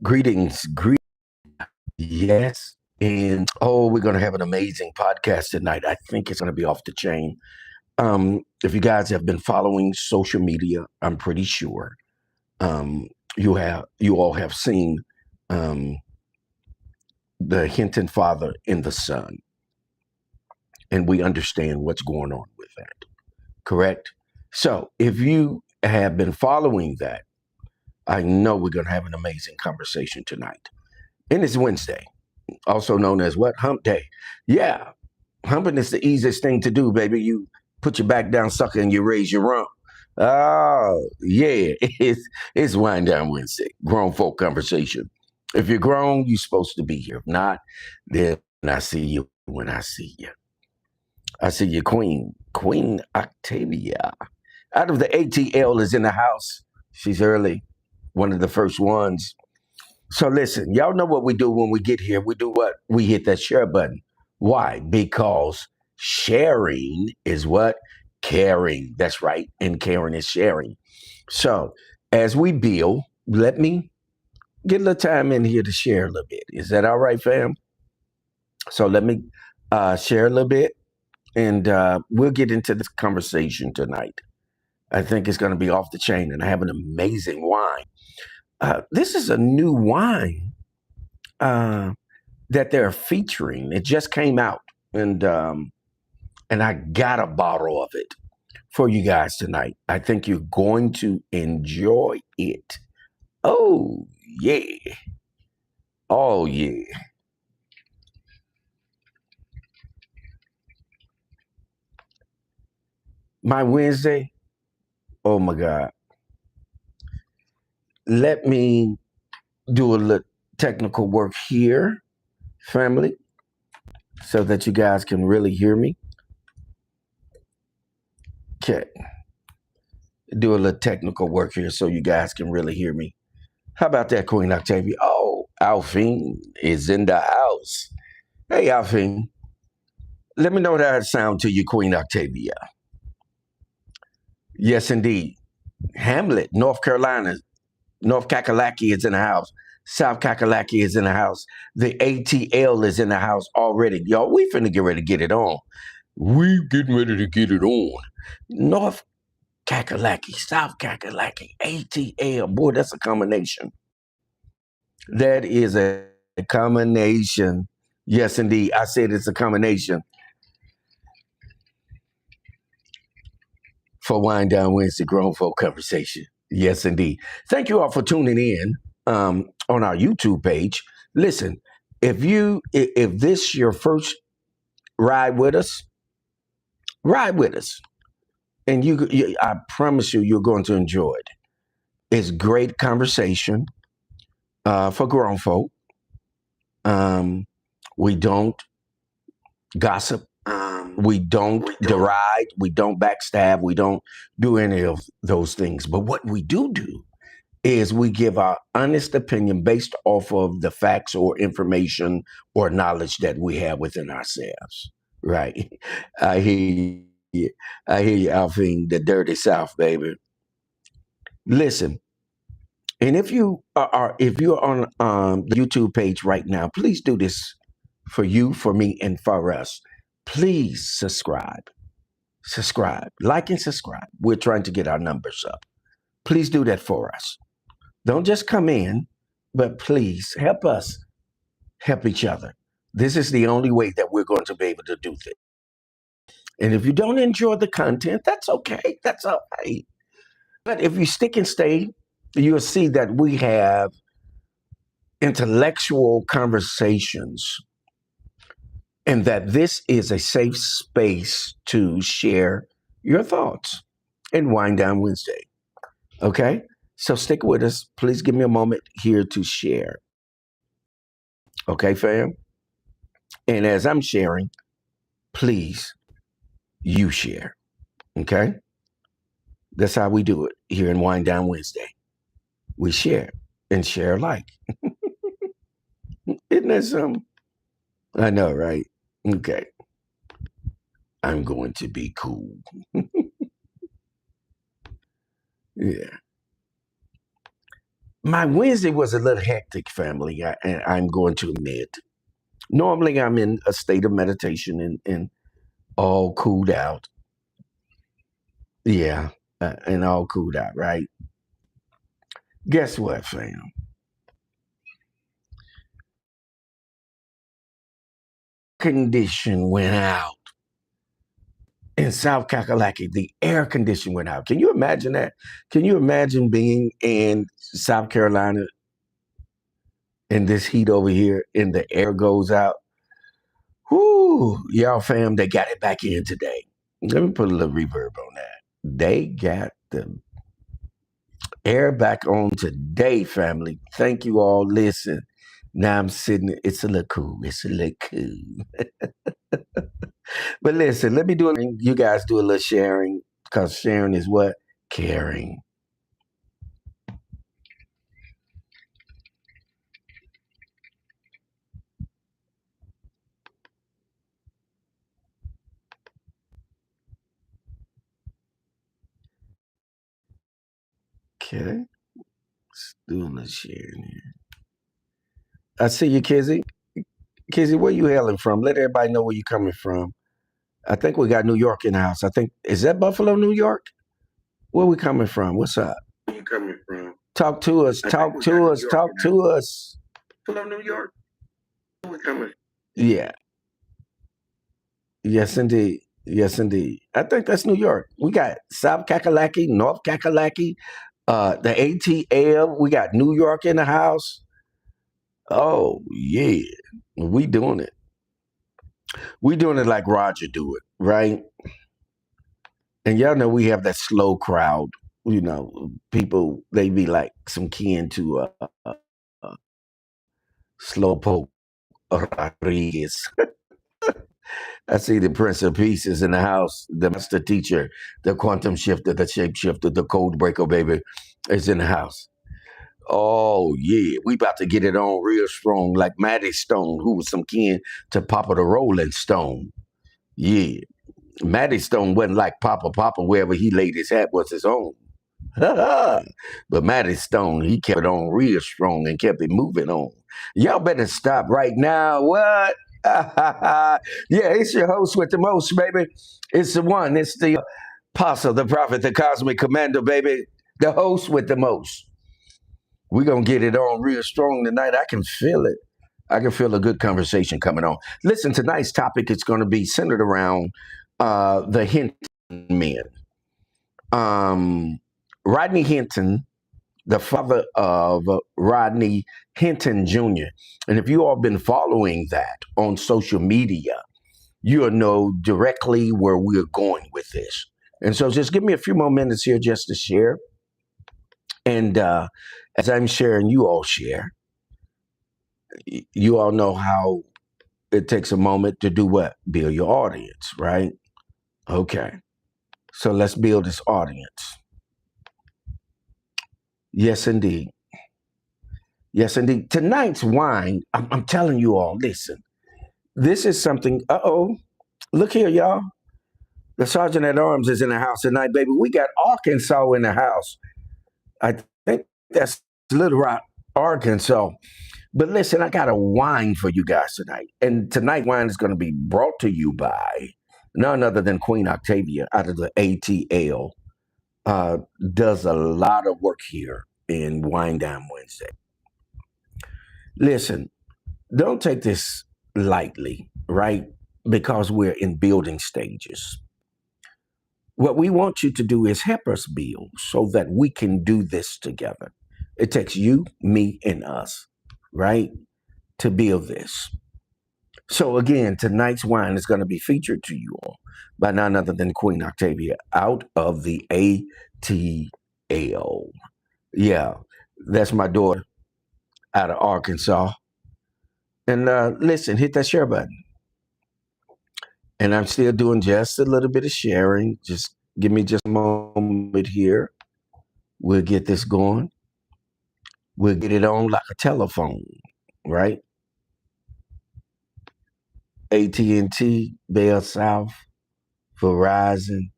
Greetings. Yes. And we're going to have an amazing podcast tonight. I think it's going to be off the chain. If you guys have been following social media, I'm pretty sure um, you all have seen um, the Hinton father and the son, and we understand what's going on with that. Correct? So if you have been following that, I know we're going to have an amazing conversation tonight. And it's Wednesday, also known as what? Hump Day. Yeah, humping is the easiest thing to do, baby. You put your back down, sucker, and you raise your rump. Oh, yeah, it's Wind Down Wednesday, grown folk conversation. If you're grown, you're supposed to be here. If not, then I see you when I see you. I see you, Queen Octavia. Out of the ATL is in the house. She's early, one of the first ones. So listen, y'all know what we do when we get here. We do what? We hit that share button. Why? Because sharing is what? Caring. That's right. And caring is sharing. So as we build, let me get a little time in here to share a little bit. Is that all right, fam? So let me share a little bit and we'll get into this conversation tonight. I think it's going to be off the chain and I have an amazing wine. This is a new wine that they're featuring. It just came out, and I got a bottle of it for you guys tonight. I think you're going to enjoy it. Oh yeah, oh yeah. My Wednesday. Oh my God. Let me do a little technical work here, family, so that you guys can really hear me. Okay. Do a little technical work here so you guys can really hear me. How about that, Queen Octavia? Oh, Alphine is in the house. Hey, Alphine. Let me know how it sound to you, Queen Octavia. Yes, indeed. Hamlet, North Carolina. North Kakalaki is in the house. South Kakalaki is in the house. The ATL is in the house already. Y'all, we finna get ready to get it on. We getting ready to get it on. North Kakalaki, South Kakalaki, ATL. Boy, that's a combination. That is a combination. Yes, indeed. I said it's a combination for Wind Down Wednesday Grown Folk Conversation. Yes, indeed. Thank you all for tuning in on our YouTube page. Listen, if this your first ride with us, ride with us, and I promise you're going to enjoy it. It's great conversation for grown folk. We don't gossip. We don't deride. We don't backstab. We don't do any of those things. But what we do is we give our honest opinion based off of the facts or information or knowledge that we have within ourselves. Right? I hear you. I hear you, Alphine, the dirty South, baby. Listen, and if you're on the YouTube page right now, please do this for you, for me, and for us. Please subscribe, like and subscribe. We're trying to get our numbers up. Please do that for us. Don't just come in, but please help us help each other. This is the only way that we're going to be able to do this. And if you don't enjoy the content, that's okay. That's all right. But if you stick and stay, you'll see that we have intellectual conversations and that this is a safe space to share your thoughts in Wind Down Wednesday. Okay? So stick with us. Please give me a moment here to share. Okay, fam? And as I'm sharing, please, you share. Okay? That's how we do it here in Wind Down Wednesday. We share and share alike. Isn't that something? I know, right? Okay. I'm going to be cool. Yeah. My Wednesday was a little hectic, family. I'm going to admit. Normally, I'm in a state of meditation and all cooled out. Yeah, and all cooled out, right? Guess what, fam? Condition went out in South Kakalaki. The air condition went out. Can you imagine that? Can you imagine being in South Carolina in this heat over here and the air goes out? Whoo, y'all fam, they got it back in today. Let me put a little reverb on that. They got the air back on today, family. Thank you all. Listen, now I'm sitting, it's a little cool. It's a little cool. But listen, let me do it. You guys do a little sharing because sharing is what? Caring. Okay. Let's do a little sharing here. I see you, Kizzy. Kizzy, where you hailing from? Let everybody know where you coming from. I think we got New York in the house. I think, is that Buffalo, New York? Where we coming from? What's up? Where you coming from? Talk to us. Talk to us. Talk to us. Buffalo, New York? Where we coming? Yeah. Yes, indeed. Yes, indeed. I think that's New York. We got South Kakalaki, North Kakalaki, the ATL. We got New York in the house. Oh, yeah. We doing it. We doing it like Roger do it, right? And y'all know we have that slow crowd. You know, people, they be like some kin to uh, Slowpoke Rodriguez. I see the Prince of Peace is in the house. The master teacher, the quantum shifter, the shapeshifter, the code breaker, baby, is in the house. Oh yeah, we about to get it on real strong, like Maddie Stone, who was some kin to Papa the Rolling Stone. Yeah, Maddie Stone wasn't like Papa. Papa, wherever he laid his hat was his own. But Maddie Stone, he kept it on real strong and kept it moving on. Y'all better stop right now. What? Yeah, it's your host with the most, baby. It's the one. It's the apostle, the prophet, the cosmic commander, baby. The host with the most. We're going to get it on real strong tonight. I can feel it. I can feel a good conversation coming on. Listen, tonight's topic is going to be centered around the Hinton men. Um, Rodney Hinton, the father of Rodney Hinton Jr. And if you all been following that on social media, you'll know directly where we're going with this. And so just give me a few more minutes here just to share. And as I'm sharing, you all share. You all know how it takes a moment to do what? Build your audience, right? Okay. So let's build this audience. Yes, indeed. Yes, indeed. Tonight's wine, I'm telling you all, listen, this is something. Look here, y'all. The sergeant at arms is in the house tonight, baby. We got Arkansas in the house. I think that's Little Rock, Arkansas. But listen, I got a wine for you guys tonight. And tonight, wine is going to be brought to you by none other than Queen Octavia out of the ATL. Does a lot of work here in Wine Down Wednesday. Listen, don't take this lightly, right? Because we're in building stages. What we want you to do is help us build so that we can do this together. It takes you, me, and us, right, to build this. So again, tonight's wine is going to be featured to you all by none other than Queen Octavia out of the ATL. Yeah, that's my daughter out of Arkansas. And listen, hit that share button. And I'm still doing just a little bit of sharing. Just give me just a moment here. We'll get this going. We'll get it on like a telephone, right? AT&T, Bell South, Verizon,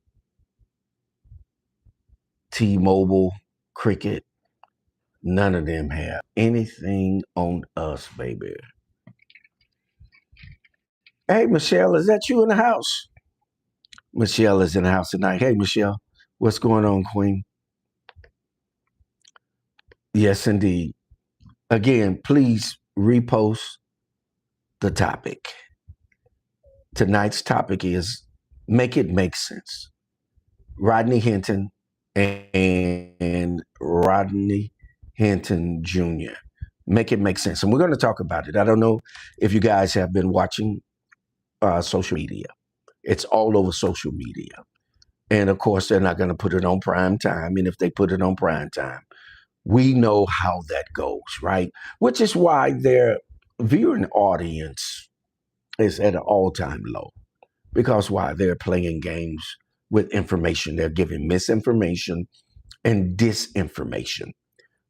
T-Mobile, Cricket. None of them have anything on us, baby. Hey, Michelle, is that you in the house? Michelle is in the house tonight. Hey, Michelle, what's going on, Queen? Yes, indeed. Again, please repost the topic. Tonight's topic is Make It Make Sense. Rodney Hinton and Rodney Hinton Jr. Make it make sense. And we're going to talk about it. I don't know if you guys have been watching social media. It's all over social media. And of course, they're not going to put it on prime time. And if they put it on prime time, we know how that goes, right? Which is why their viewing audience is at an all-time low. Because why? They're playing games with information. They're giving misinformation and disinformation.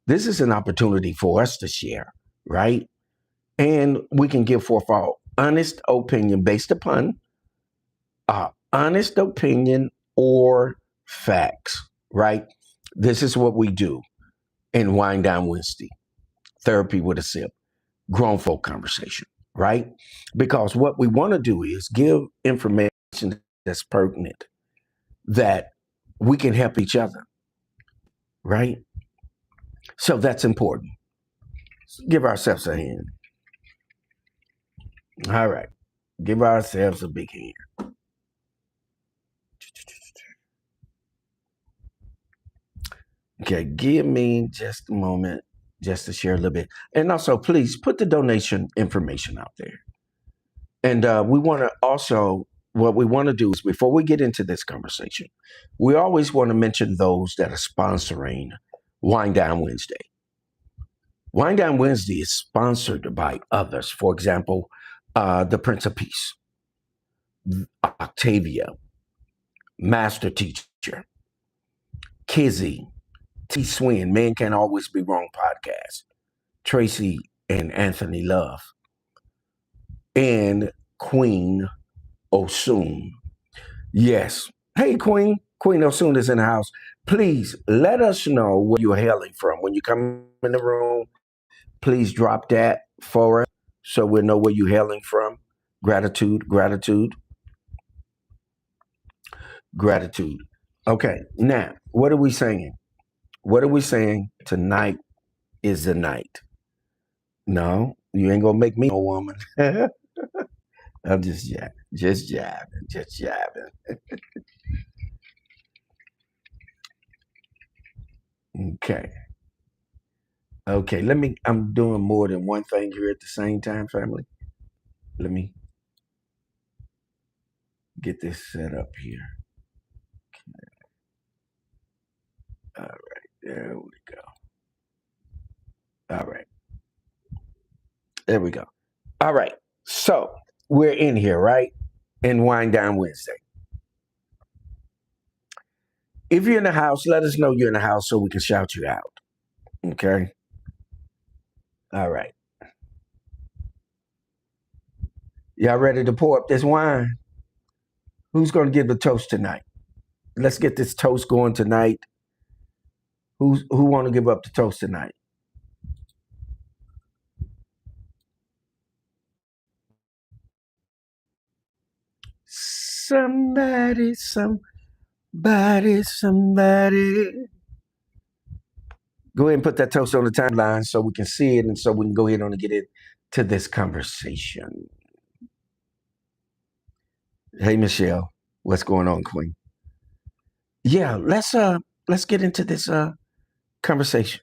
This is an opportunity for us to share, right? And we can give forth our honest opinion based upon our honest opinion or facts, right? This is what we do in Wind Down Wednesday, therapy with a sip, grown folk conversation, right? Because what we want to do is give information that's pertinent, that we can help each other, right? So that's important. Give ourselves a hand. All right. Give ourselves a big hand. Okay, give me just a moment just to share a little bit. And also, please put the donation information out there. And we want to also, what we want to do is before we get into this conversation, we always want to mention those that are sponsoring Wind Down Wednesday. Wind Down Wednesday is sponsored by others. For example, the Prince of Peace, Octavia, Master Teacher, Kizzy, T. Swin, Men Can't Always Be Wrong podcast, Tracy and Anthony Love, and Queen Osun. Yes. Hey, Queen. Queen Osun is in the house. Please let us know where you're hailing from. When you come in the room, please drop that for us so we'll know where you're hailing from. Gratitude, gratitude, gratitude. Okay, now, what are we saying? What are we saying? Tonight is the night. No, you ain't gonna make me no woman. I'm just jabbing, just jabbing, just jabbing. Okay. Okay, I'm doing more than one thing here at the same time, family. Let me get this set up here. All right, there we go. All right, there we go. All right, so we're in here, right? In Wind Down Wednesday. If you're in the house, let us know you're in the house so we can shout you out. Okay? All right. Y'all ready to pour up this wine? Who's going to give the toast tonight? Let's get this toast going tonight. Who want to give up the toast tonight? Somebody. Go ahead and put that toast on the timeline so we can see it and so we can go ahead and get into this conversation. Hey, Michelle, what's going on, Queen? Yeah, let's get into this conversation.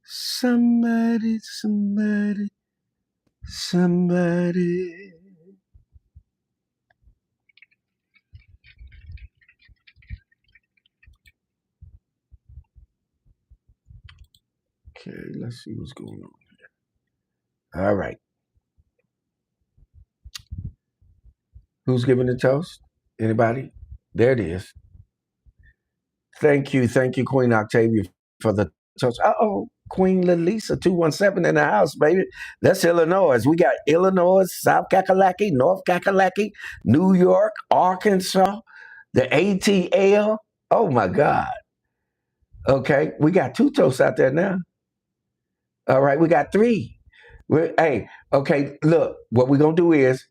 Somebody. Okay, let's see what's going on here. All right. Who's giving the toast? Anybody? There it is. Thank you, Queen Octavia, for the toast. Queen Lalisa 217 in the house, baby. That's Illinois. We got Illinois, South Kakalaki, North Kakalaki, New York, Arkansas, the ATL. Oh my God. Okay, we got 2 toasts out there now. All right, we got 3. Hey, okay, look, what we're gonna do is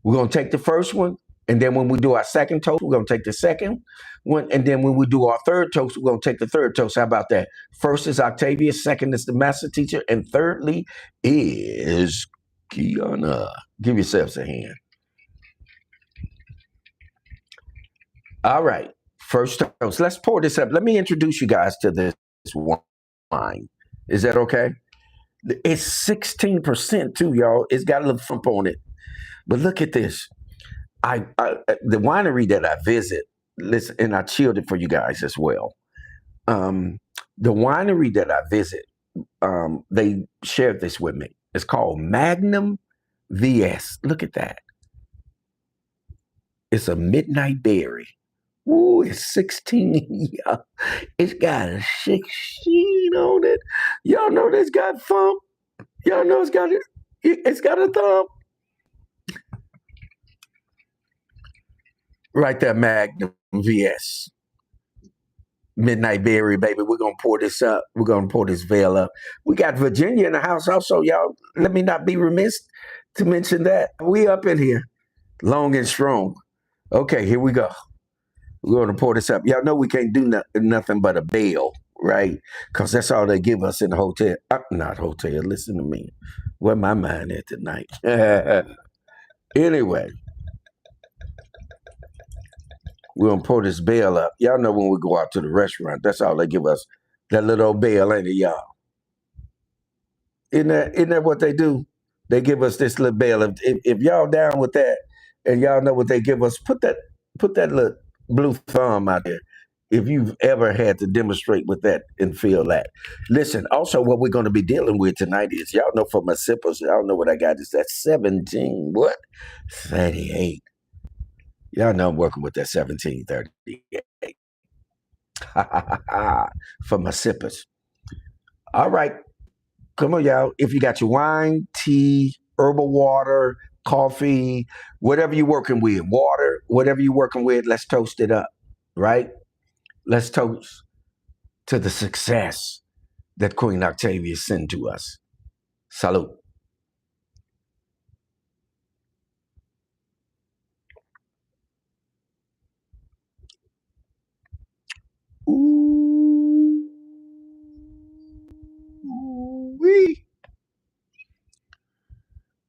we're gonna take the first one, and then when we do our second toast, we're gonna take the second one, and then when we do our third toast, we're gonna take the third toast. How about that? First is Octavia, second is the master teacher, and thirdly is Kiana. Give yourselves a hand. All right, first toast. Let's pour this up. Let me introduce you guys to this wine. Is that okay? It's 16% too, y'all. It's got a little thump on it. But look at this. The winery that I visit, listen, and I chilled it for you guys as well. The winery that I visit, they shared this with me. It's called Magnum VS. Look at that. It's a midnight berry. Ooh, it's 16. It's got a 16 on it. Y'all know it's got thump. Y'all know it's got a thump. Right there, Magnum VS. Midnight Berry, baby. We're gonna pour this up. We're gonna pour this veil up. We got Virginia in the house also, y'all. Let me not be remiss to mention that. We up in here, long and strong. Okay, here we go. We're gonna pour this up. Y'all know we can't do nothing but a bail, right? Because that's all they give us in the hotel. Not hotel. Listen to me. Where my mind at tonight? Anyway. We're gonna pour this bail up. Y'all know when we go out to the restaurant, that's all they give us. That little old bail, ain't it, y'all? Isn't that what they do? They give us this little bail. If y'all down with that and y'all know what they give us, put that little blue thumb out there. If you've ever had to demonstrate with that and feel that. Listen, also what we're gonna be dealing with tonight is y'all know for my sippers, y'all know what I got is that 17, what? 38. Y'all know I'm working with that 1738. For my sippers. All right. Come on, y'all. If you got your wine, tea, herbal water, coffee, whatever you're working with, water, whatever you're working with, let's toast it up, right? Let's toast to the success that Queen Octavia sent to us. Salute. Ooh-wee.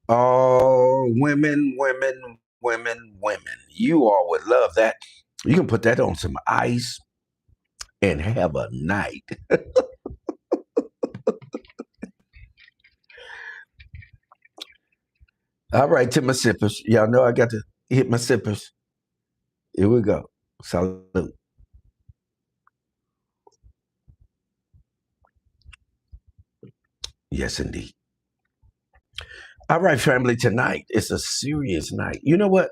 Oh, women, women, women, women. You all would love that. You can put that on some ice and have a night. All right, to my sippers. Y'all know I got to hit my sippers. Here we go. Salute. Yes, indeed. All right, family. Tonight it's a serious night. You know what?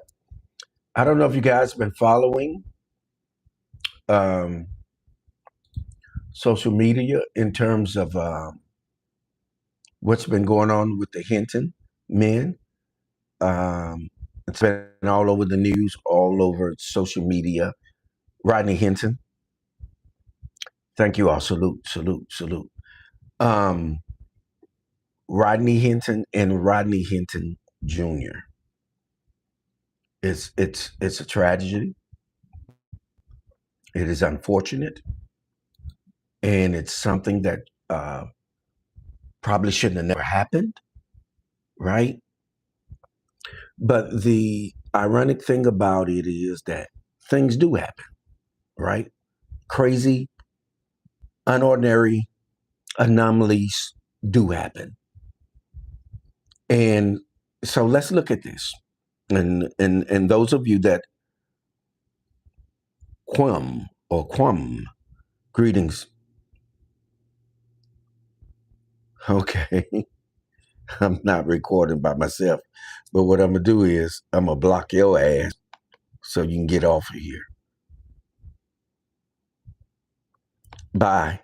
I don't know if you guys have been following um, social media in terms of what's been going on with the Hinton men. It's been all over the news, all over social media. Rodney Hinton. Thank you all. Salute, salute, salute. Um, Rodney Hinton and Rodney Hinton Jr. It's a tragedy. It is unfortunate, and it's something that probably shouldn't have never happened, right? But the ironic thing about it is that things do happen, right? Crazy, unordinary anomalies do happen, and so let's look at this. And those of you that quam greetings. Okay. I'm not recording by myself. But what I'm gonna do is I'm gonna block your ass so you can get off of here. Bye.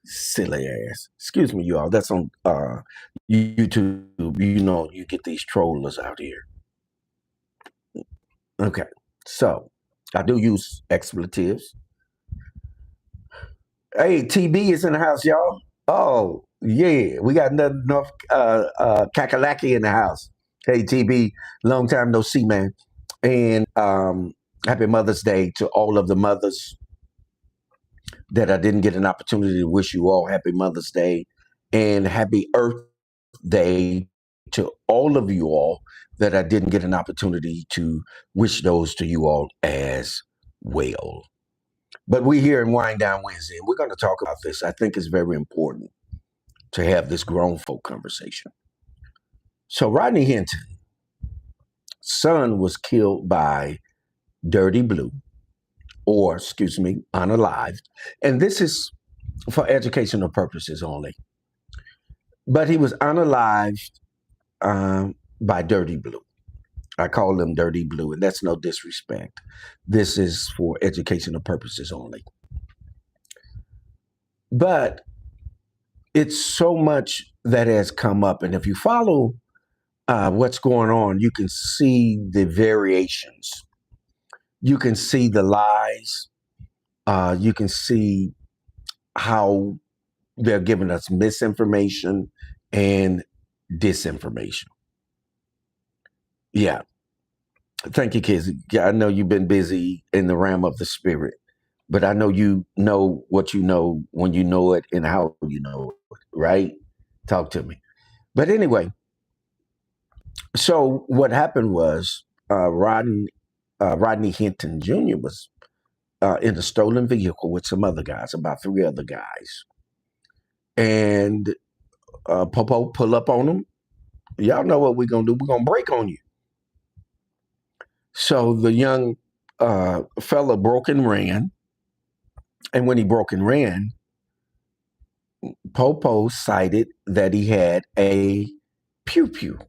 Silly ass. Excuse me, you all. That's on YouTube. You know you get these trollers out here. Okay. So I do use expletives. Hey, TB is in the house, y'all. Oh, yeah. We got nothing North Kakalaki in the house. Hey, TB, long time no see, man. And happy Mother's Day to all of the mothers that I didn't get an opportunity to wish you all happy Mother's Day. And happy Earth Day to all of you all that I didn't get an opportunity to wish those to you all as well. But we're here in Wind Down Wednesday, and we're going to talk about this. I think it's very important to have this grown folk conversation. So Rodney Hinton, son was killed by Dirty Blue, or excuse me, unalived. And this is for educational purposes only. But he was unalived by Dirty Blue. I call him Dirty Blue, and that's no disrespect. This is for educational purposes only. But it's so much that has come up. And if you follow what's going on, you can see the variations. You can see the lies. You can see how they're giving us misinformation and disinformation. Yeah. Thank you, kids. I know you've been busy in the realm of the spirit, but I know you know what you know when you know it and how you know it, right? Talk to me. But anyway, so what happened was Rodney Hinton Jr. was in a stolen vehicle with some other guys, about three other guys. And Popo pull up on them. Y'all know what we're going to do. We're going to break on you. So the young fella broke and ran. And when he broke and ran, Popo cited that he had a pew-pew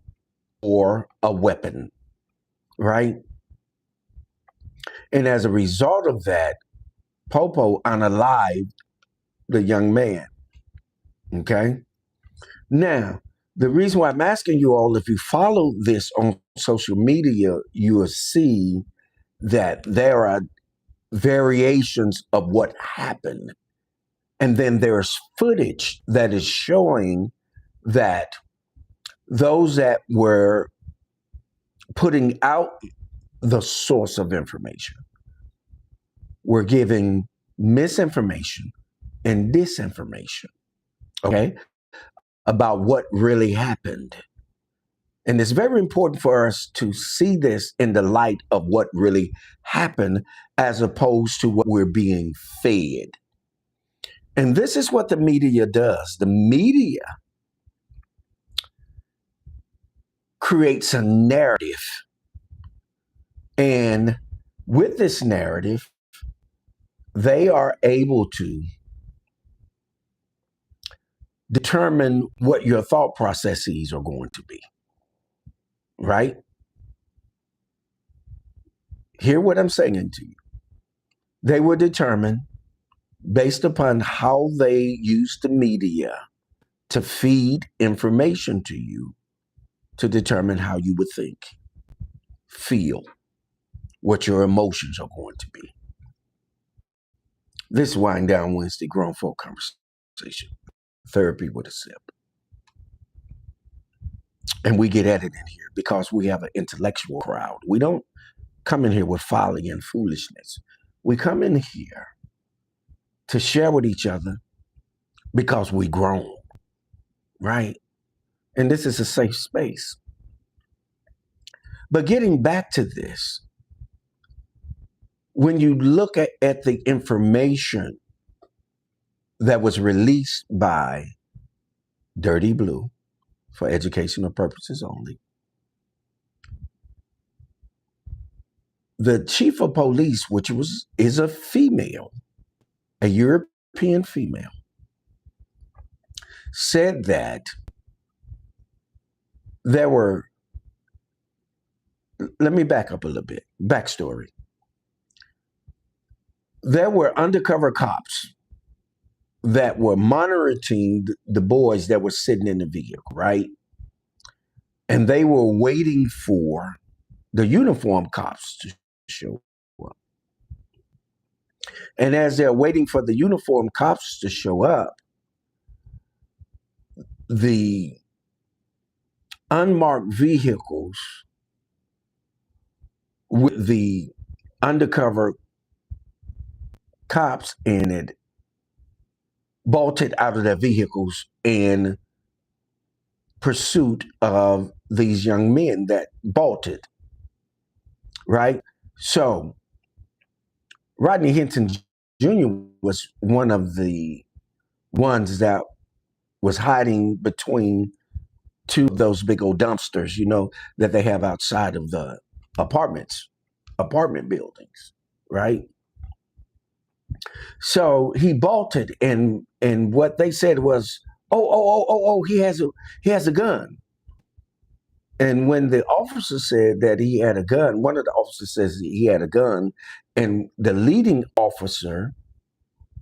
or a weapon, right? And as a result of that, Popo unalived the young man. Okay. Now, the reason why I'm asking you all, if you follow this on social media, you will see that there are variations of what happened. And then there's footage that is showing that those that were putting out the source of information were giving misinformation and disinformation, okay, about what really happened. And it's very important for us to see this in the light of what really happened as opposed to what we're being fed. And this is what the media does. The media creates a narrative. And with this narrative, they are able to determine what your thought processes are going to be, right? Hear what I'm saying to you. They will determine based upon how they use the media to feed information to you to determine how you would think, feel, what your emotions are going to be. This Wind Down Wednesday Grown Folk Conversation, Therapy with a Sip. And we get at it in here because we have an intellectual crowd. We don't come in here with folly and foolishness. We come in here to share with each other because we grown, right? And this is a safe space. But getting back to this, when you look at the information that was released by Dirty Blue for educational purposes only, the chief of police, which is a female, a European female, said that there were, let me back up a little bit, backstory. There were undercover cops that were monitoring the boys that were sitting in the vehicle, right? And they were waiting for the uniformed cops to show up. And as they're waiting for the uniformed cops to show up, the unmarked vehicles with the undercover cops in it bolted out of their vehicles in pursuit of these young men that bolted, right? So Rodney Hinton Jr. was one of the ones that was hiding between two of those big old dumpsters, that they have outside of the apartment buildings, right? So he bolted, and what they said was, oh, he has a gun. And when the officer said that he had a gun, one of the officers says he had a gun, and the leading officer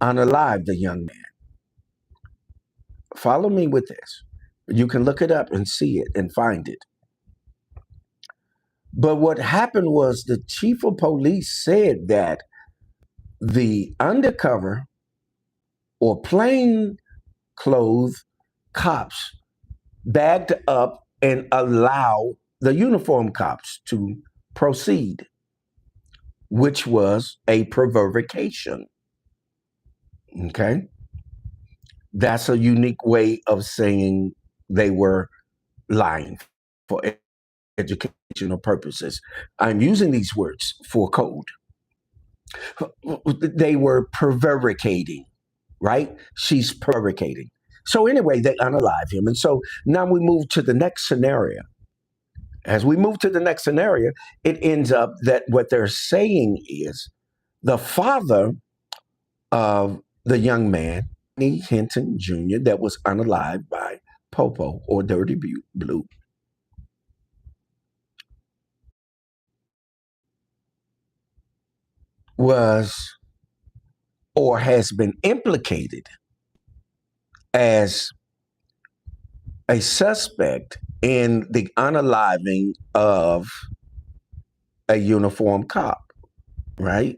unalived the young man. Follow me with this. You can look it up and see it and find it. But what happened was the chief of police said that the undercover or plain clothes cops bagged up and allowed the uniform cops to proceed, which was a provocation. Okay? That's a unique way of saying they were lying for educational purposes. I'm using these words for code. They were prevaricating, right? She's prevaricating. So anyway, they unalive him. And so now we move to the next scenario. As we move to the next scenario, it ends up that what they're saying is the father of the young man, Rodney Hinton Jr., that was unalived by Popo or Dirty Blue, was or has been implicated as a suspect in the unaliving of a uniformed cop, right?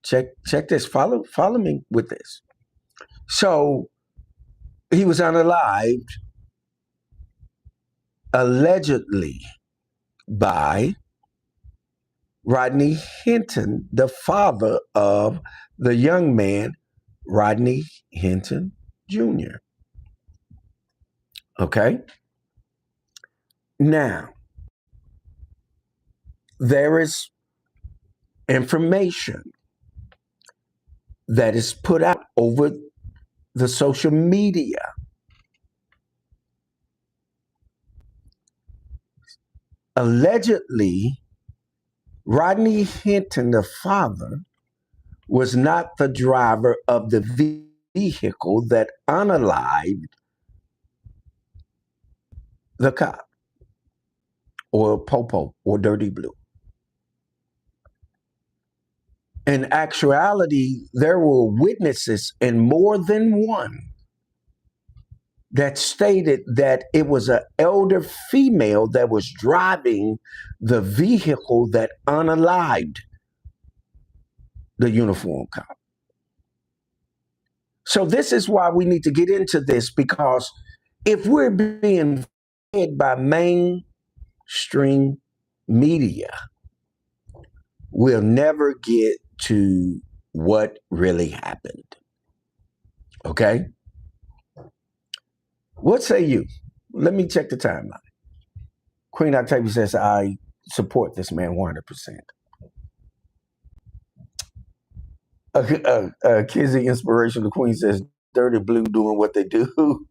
Check this. Follow me with this. So he was unalived allegedly by Rodney Hinton, the father of the young man, Rodney Hinton Jr. Okay? Now, there is information that is put out over the social media. Allegedly, Rodney Hinton, the father, was not the driver of the vehicle that unalived the cop or Popo or Dirty Blue. In actuality, there were witnesses, and more than one, that stated that it was an elder female that was driving the vehicle that unalived the uniform cop. So this is why we need to get into this, because if we're being fed by mainstream media, we'll never get to what really happened. Okay? What say you? Let me check the timeline. Queen Octavia says, I support this man 100%. Kizzy Inspirational Queen says, Dirty Blue doing what they do.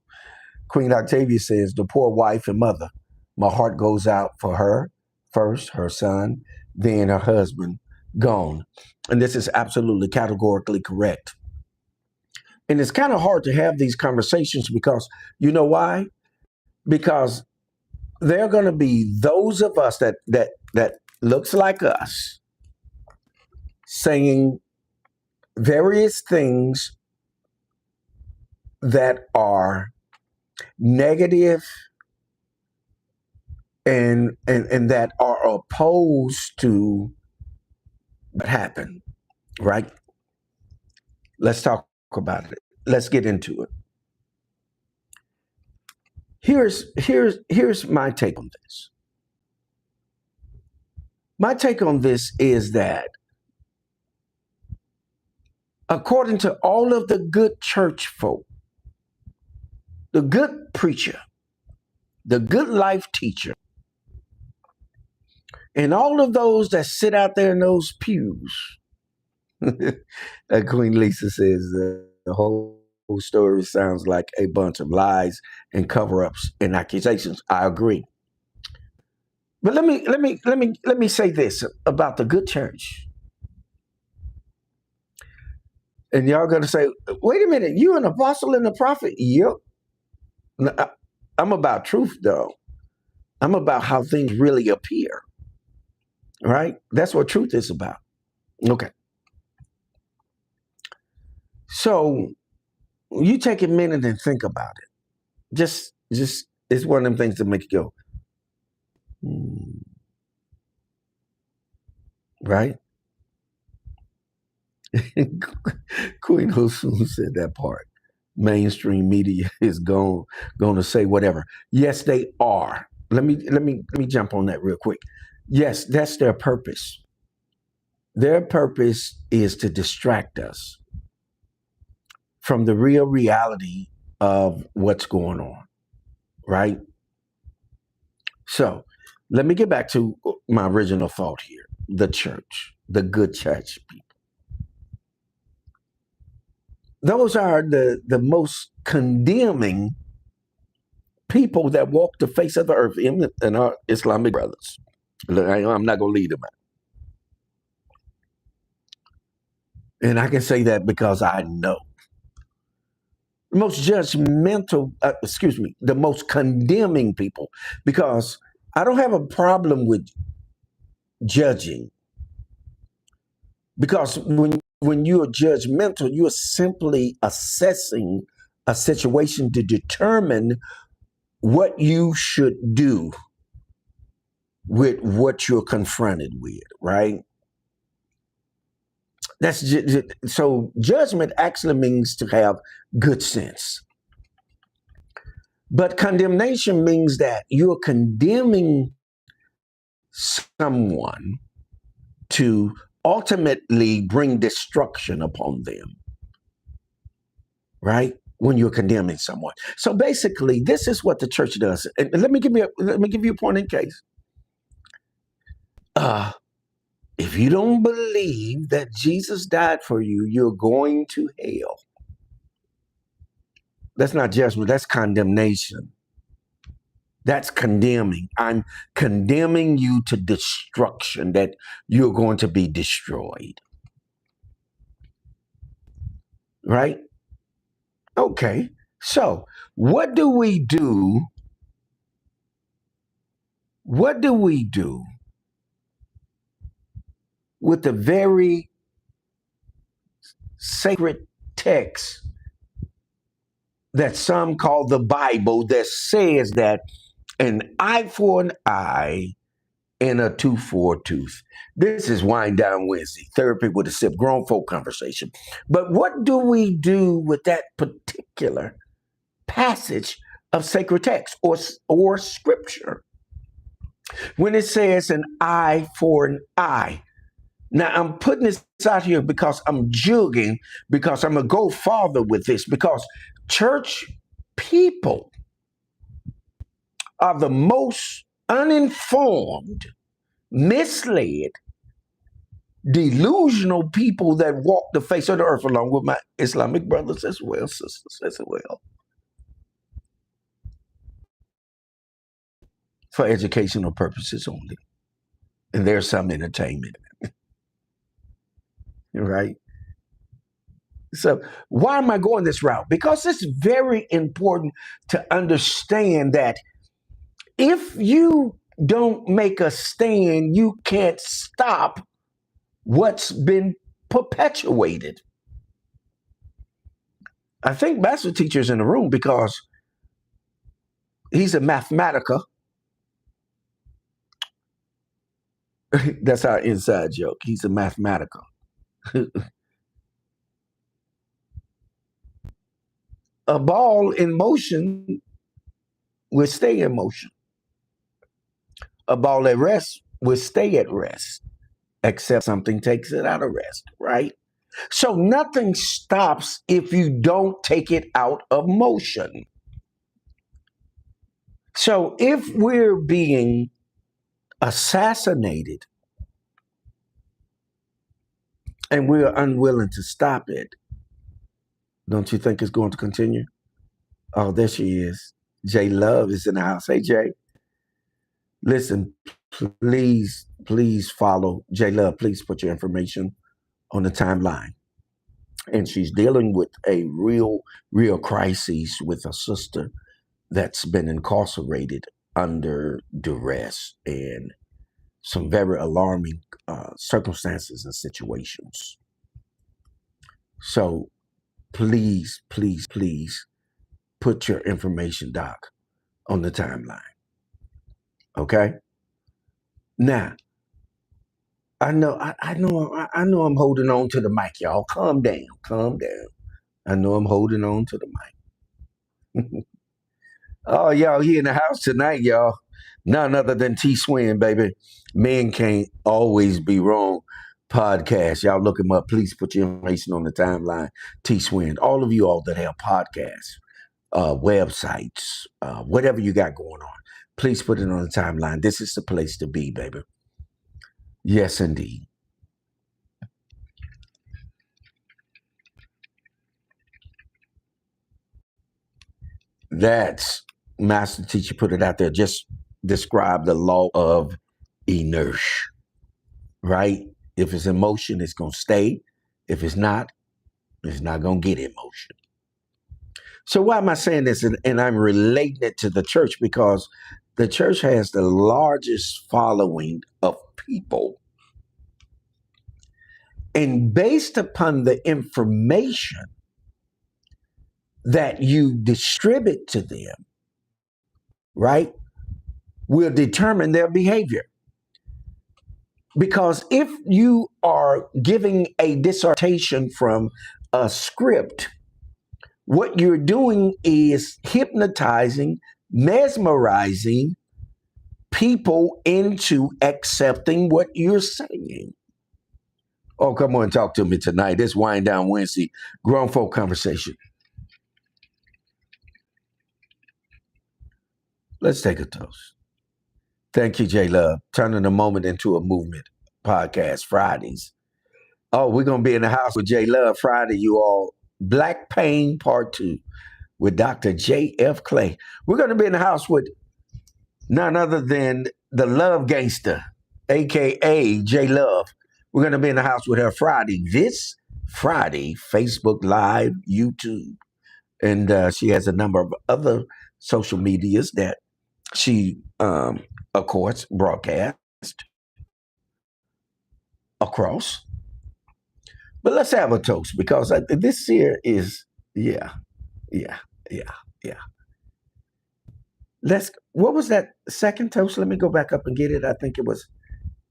Queen Octavia says, the poor wife and mother. My heart goes out for her first, her son, then her husband, gone. And this is absolutely categorically correct. And it's kind of hard to have these conversations because, you know why? Because there are going to be those of us that looks like us saying various things that are negative and that are opposed to What happened, right? Let's talk about it. Let's get into it. Here's my take on this. My take on this is that according to all of the good church folk, the good preacher, the good life teacher, and all of those that sit out there in those pews, Queen Lisa says the whole story sounds like a bunch of lies and cover-ups and accusations. I agree. But let me say this about the good church. And y'all gonna say, wait a minute, you an apostle and a prophet? Yep. I'm about truth though. I'm about how things really appear. Right? That's what truth is about. Okay. So you take a minute and think about it. Just it's one of them things that make you go, right? Queen Hosun said that part. Mainstream media is going to say whatever. Yes, they are. Let me jump on that real quick. Yes, that's their purpose. Their purpose is to distract us from the real reality of what's going on, right? So let me get back to my original thought here. The church, the good church people. Those are the most condemning people that walk the face of the earth and our Islamic brothers. I'm not going to lead them out. And I can say that because I know. The most judgmental, the most condemning people, because I don't have a problem with judging. Because when you are judgmental, you are simply assessing a situation to determine what you should do with what you're confronted with, right? So judgment actually means to have good sense. But condemnation means that you're condemning someone to ultimately bring destruction upon them, right? When you're condemning someone. So basically, this is what the church does. And let me give you a point in case. If you don't believe that Jesus died for you, you're going to hell. That's not judgment, that's condemnation. That's condemning. I'm condemning you to destruction, that you're going to be destroyed. Right? Okay. So what do we do? What do we do with the very sacred text that some call the Bible, that says that an eye for an eye and a tooth for a tooth? This is Wind Down Wednesday, therapy with a sip, grown folk conversation. But what do we do with that particular passage of sacred text or scripture when it says an eye for an eye? Now, I'm putting this out here because I'm jugging, because I'm going to go farther with this, because church people are the most uninformed, misled, delusional people that walk the face of the earth, along with my Islamic brothers as well, sisters as well, for educational purposes only. And there's some entertainment. Right? So why am I going this route? Because it's very important to understand that if you don't make a stand, you can't stop what's been perpetuated. I think Master Teacher's in the room because he's a mathematica. That's our inside joke. He's a mathematical. A ball in motion will stay in motion. A ball at rest will stay at rest, except something takes it out of rest, right? So nothing stops if you don't take it out of motion. So if we're being assassinated and we're unwilling to stop it, don't you think it's going to continue? Oh, there she is. Jay Love is in the house. Hey, Jay. Listen, please follow Jay Love. Please put your information on the timeline. And she's dealing with a real crisis with a sister that's been incarcerated under duress and some very alarming circumstances and situations. So please put your information, Doc, on the timeline. Okay? Now, I know I'm holding on to the mic, y'all. Calm down. I know I'm holding on to the mic. Oh, y'all, he in the house tonight, y'all. None other than T Swin, baby. Men can't always be wrong podcast. Y'all look him up. Please put your information on the timeline. T Swin. All of you all that have podcasts, websites, whatever you got going on, please put it on the timeline. This is the place to be, baby. Yes, indeed. That's master teacher put it out there. Just describe the law of inertia, right? If it's in motion, it's going to stay. If it's not going to get in motion. So why am I saying this? And I'm relating it to the church because the church has the largest following of people. And based upon the information that you distribute to them, right, will determine their behavior. Because if you are giving a dissertation from a script, what you're doing is hypnotizing, mesmerizing people into accepting what you're saying. Oh, come on and talk to me tonight. This Wind Down Wednesday, grown folk conversation. Let's take a toast. Thank you, J Love. Turning a moment into a movement. Podcast Fridays. Oh, we're going to be in the house with J Love Friday, you all. Black Pain Part 2 with Dr. J.F. Clay. We're going to be in the house with none other than the Love Gangster, a.k.a. J Love. We're going to be in the house with her Friday. This Friday, Facebook Live, YouTube. And she has a number of other social medias that she, of course, broadcast across. But let's have a toast because this here is, yeah. What was that second toast? Let me go back up and get it. I think it was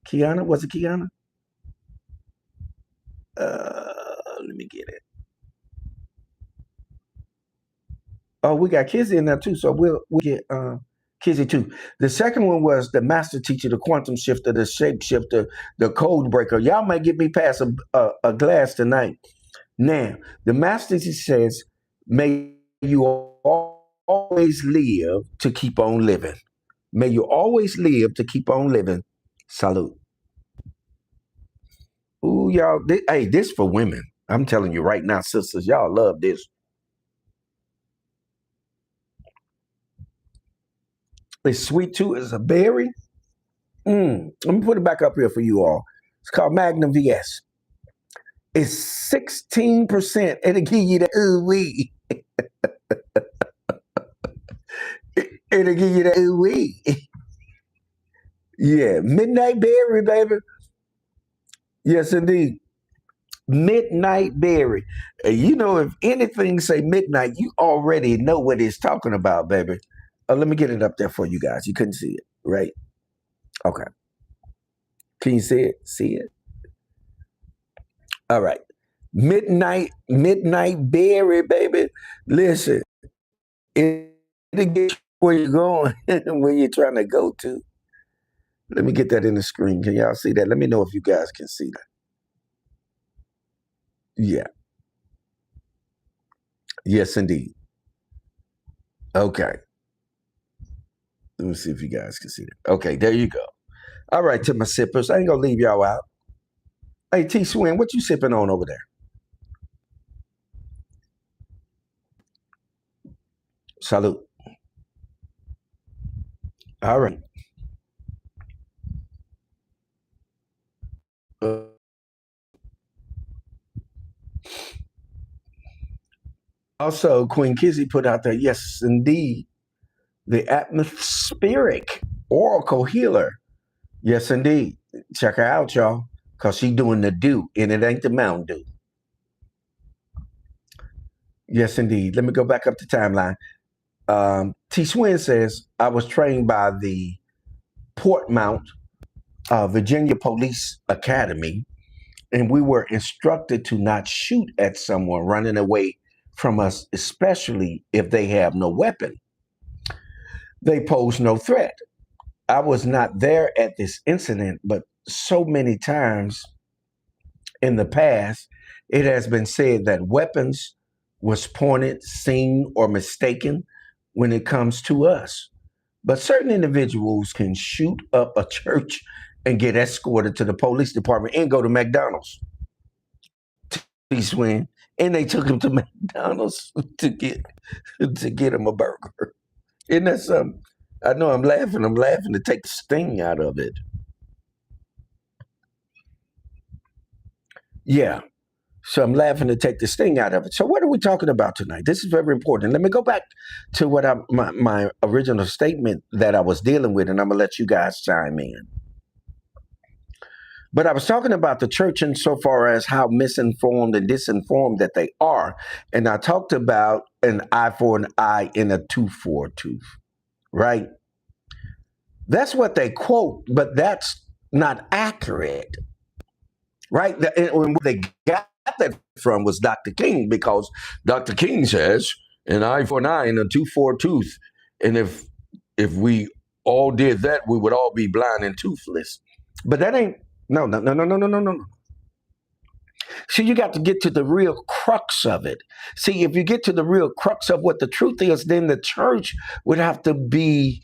Kiana. Was it Kiana? Let me get it. Oh, we got Kizzy in there too, so we'll get Kizzy too. The second one was the master teacher, the quantum shifter, the shape shifter, the code breaker. Y'all might get me past a glass tonight. Now, the master teacher says, may you always live to keep on living. May you always live to keep on living. Salute. Ooh, y'all, hey, this for women. I'm telling you right now, sisters, y'all love this. It's sweet too. It's a berry. Let me put it back up here for you all. It's called Magnum VS. It's 16%. It'll give you the ooh-wee. It'll give you the ooh-wee. Yeah, midnight berry, baby. Yes, indeed. Midnight berry. You know, if anything say midnight, you already know what it's talking about, baby. Let me get it up there for you guys. You couldn't see it, right? Okay. Can you see it? See it? All right. Midnight berry, baby. Listen, it'll get you where you're going, where you're trying to go to. Let me get that in the screen. Can y'all see that? Let me know if you guys can see that. Yeah. Yes, indeed. Okay. Let me see if you guys can see that. Okay, there you go. All right, to my sippers. I ain't gonna leave y'all out. Hey, T Swin, what you sipping on over there? Salute. All right. Also, Queen Kizzy put out there, yes, indeed, the atmospheric oracle healer. Yes, indeed. Check her out, y'all, because she doing the do, and it ain't the Mountain Dew. Yes, indeed. Let me go back up the timeline. T. Swin says, I was trained by the Portmount, Virginia Police Academy, and we were instructed to not shoot at someone running away from us, especially if they have no weapon. They pose no threat. I was not there at this incident, but so many times in the past, it has been said that weapons was pointed, seen, or mistaken when it comes to us. But certain individuals can shoot up a church and get escorted to the police department and go to McDonald's. Swin, and they took him to McDonald's to get him a burger. Isn't that something? I know I'm laughing. I'm laughing to take the sting out of it. Yeah. So I'm laughing to take the sting out of it. So what are we talking about tonight? This is very important. Let me go back to what my original statement that I was dealing with, and I'm gonna let you guys chime in. But I was talking about the church insofar as how misinformed and disinformed that they are. And I talked about an eye for an eye and a tooth for a tooth, right? That's what they quote, but that's not accurate, right? And they got that from was Dr. King, because Dr. King says an eye for an eye and a tooth for a tooth. And if we all did that, we would all be blind and toothless. But that ain't, no. See, you got to get to the real crux of it. See, if you get to the real crux of what the truth is, then the church would have to be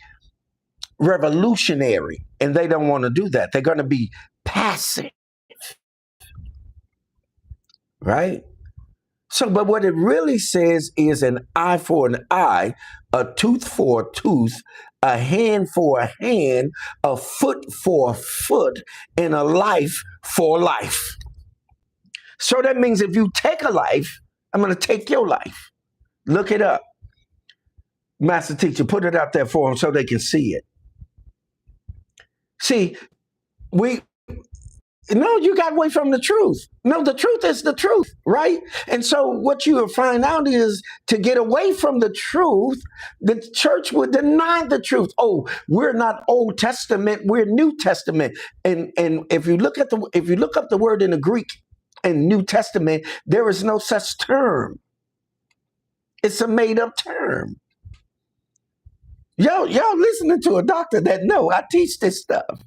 revolutionary, and they don't want to do that. They're going to be passive, right? So, but what it really says is an eye for an eye, a tooth for a tooth, a hand for a hand, a foot for a foot, and a life for life. So that means if you take a life, I'm going to take your life. Look it up. Master teacher, put it out there for them so they can see it. See, you got away from the truth. No, the truth is the truth, right? And so what you will find out is to get away from the truth, the church would deny the truth. Oh, we're not Old Testament, we're New Testament. And if you look up the word in the Greek in New Testament, there is no such term. It's a made-up term. Y'all listening to a doctor that I teach this stuff.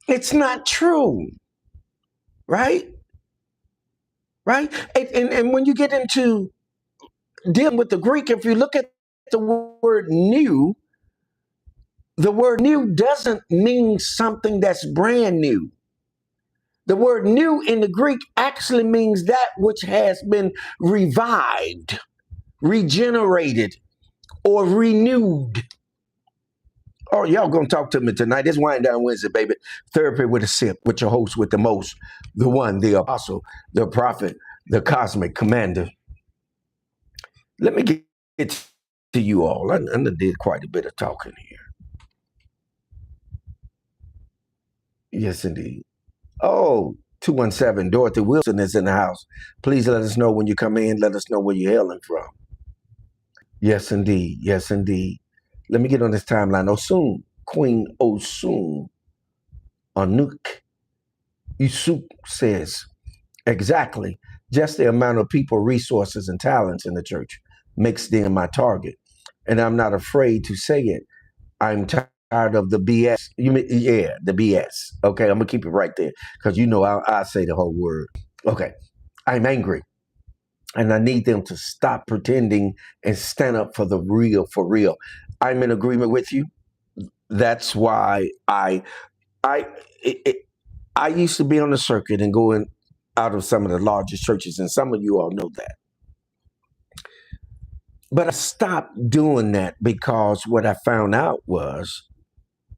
It's not true, right? Right? And when you get into dealing with the Greek, if you look at the word new doesn't mean something that's brand new. The word new in the Greek actually means that which has been revived, regenerated, or renewed. Oh, y'all gonna talk to me tonight. It's Wind Down Wednesday, baby. Therapy with a sip, with your host with the most, the one, the apostle, the prophet, the cosmic commander. Let me get to you all. I did quite a bit of talking here. Yes, indeed. Oh, 217, Dorothy Wilson is in the house. Please let us know when you come in. Let us know where you're hailing from. Yes, indeed. Yes, indeed. Let me get on this timeline. Oh, soon. Queen Osun Anuk Yusuf says, exactly. Just the amount of people, resources, and talents in the church makes them my target. And I'm not afraid to say it. I'm tired of the BS. Yeah, the BS. Okay, I'm gonna keep it right there because I say the whole word. Okay, I'm angry, and I need them to stop pretending and stand up for the real, for real. I'm in agreement with you. That's why I it, it, I used to be on the circuit and going out of some of the largest churches, and some of you all know that. But I stopped doing that because what I found out was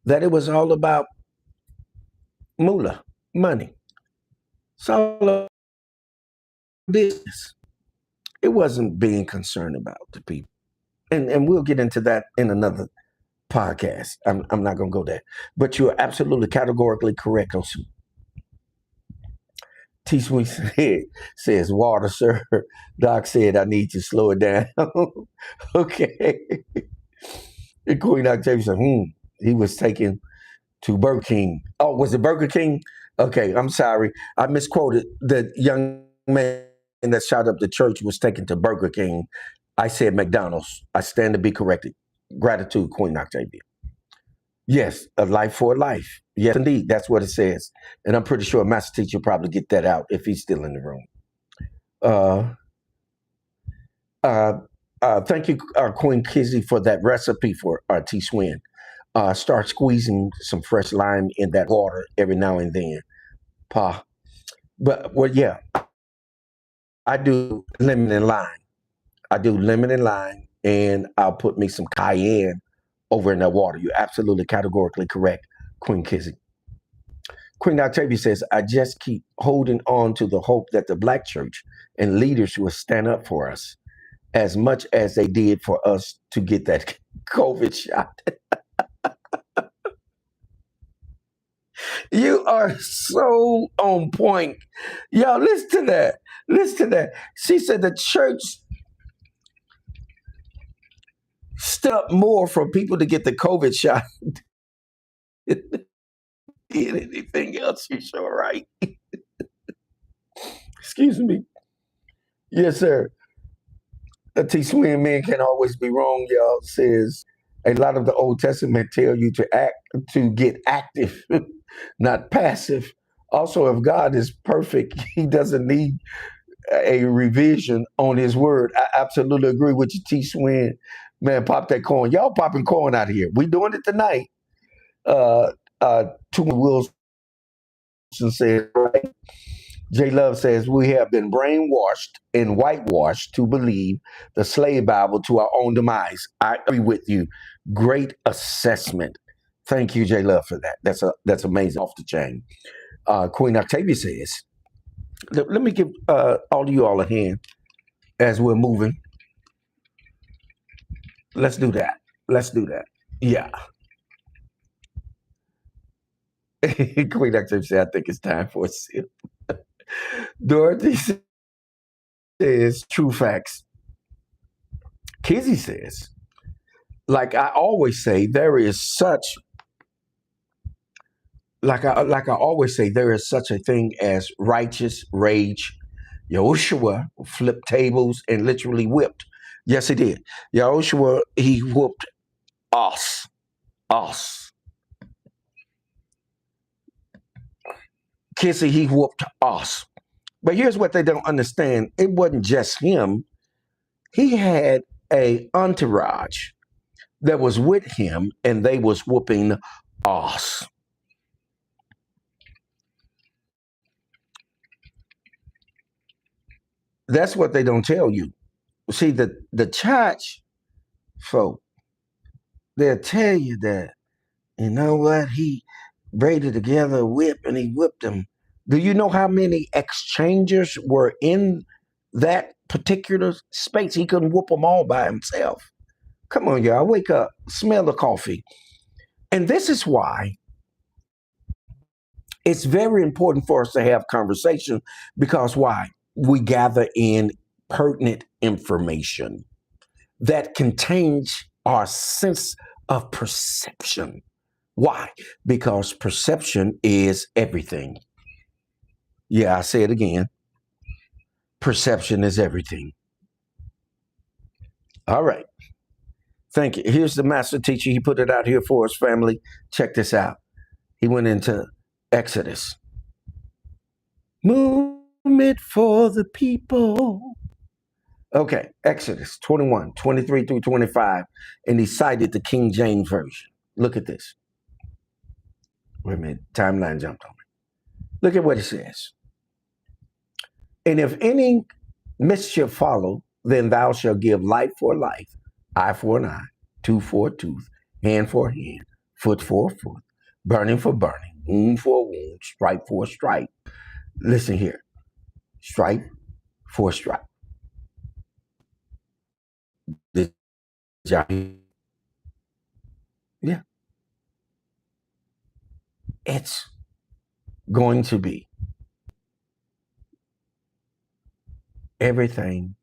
that it was all about moolah, money. It's all about business. It wasn't being concerned about the people. And we'll get into that in another podcast. I'm not going to go there. But you're absolutely categorically correct. T Sweet says, water, sir. Doc said, I need to slow it down. Okay. And Queen Octavia said, he was taken to Burger King. Oh, was it Burger King? Okay, I'm sorry. I misquoted. The young man that shot up the church was taken to Burger King. I said McDonald's. I stand to be corrected. Gratitude, Queen Octavia. Yes, a life for a life. Yes, indeed. That's what it says. And I'm pretty sure Master Teacher will probably get that out if he's still in the room. Thank you, Queen Kizzy, for that recipe for T Swin. Start squeezing some fresh lime in that water every now and then. Pa. But, well, yeah, I do lemon and lime. And I'll put me some cayenne over in that water. You're absolutely categorically correct, Queen Kizzy. Queen Octavia says, I just keep holding on to the hope that the Black church and leaders will stand up for us as much as they did for us to get that COVID shot. You are so on point. Yo, listen to that. She said the church stood up more for people to get the COVID shot than anything else. You're sure right. Excuse me. Yes, sir. The T Swin man can always be wrong, y'all. Says a lot of the Old Testament tell you to get active, not passive. Also, if God is perfect, he doesn't need a revision on his word. I absolutely agree with you, T Swin. Man, pop that corn. Y'all popping corn out here. We doing it tonight. Too Wilson says, right. J Love says, we have been brainwashed and whitewashed to believe the slave Bible to our own demise. I agree with you. Great assessment. Thank you, J Love, for that. That's amazing. Off the chain. Queen Octavia says, let me give all of you all a hand as we're moving. Let's do that. Yeah. Queen Octavia said, I think it's time for a sip. Dorothy says, true facts. Kizzy says, like I always say, there is such a thing as righteous rage. Yahushua flipped tables and literally whipped. Yes, he did. Yahushua, he whooped us. Kizzy, he whooped us. But here's what they don't understand. It wasn't just him. He had a entourage that was with him, and they was whooping us. That's what they don't tell you. See, the church folk, they'll tell you that, you know what, he braided together a whip and he whipped them. Do you know how many exchangers were in that particular space? He couldn't whoop them all by himself. Come on, y'all, wake up, smell the coffee. And this is why it's very important for us to have conversation, because why? We gather in pertinent information that contains our sense of perception. Why? Because perception is everything. Yeah, I say it again. Perception is everything. All right. Thank you. Here's the master teacher. He put it out here for us, family. Check this out. He went into Exodus. Movement for the people. Okay, Exodus 21, 23 through 25. And he cited the King James Version. Look at this. Wait a minute. Timeline jumped on me. Look at what it says. And if any mischief follow, then thou shalt give life for life, eye for an eye, tooth for a tooth, hand for a hand, foot for a foot, burning for burning, wound for a wound, stripe for a stripe. Listen here, stripe for a stripe. Yeah. It's going to be everything.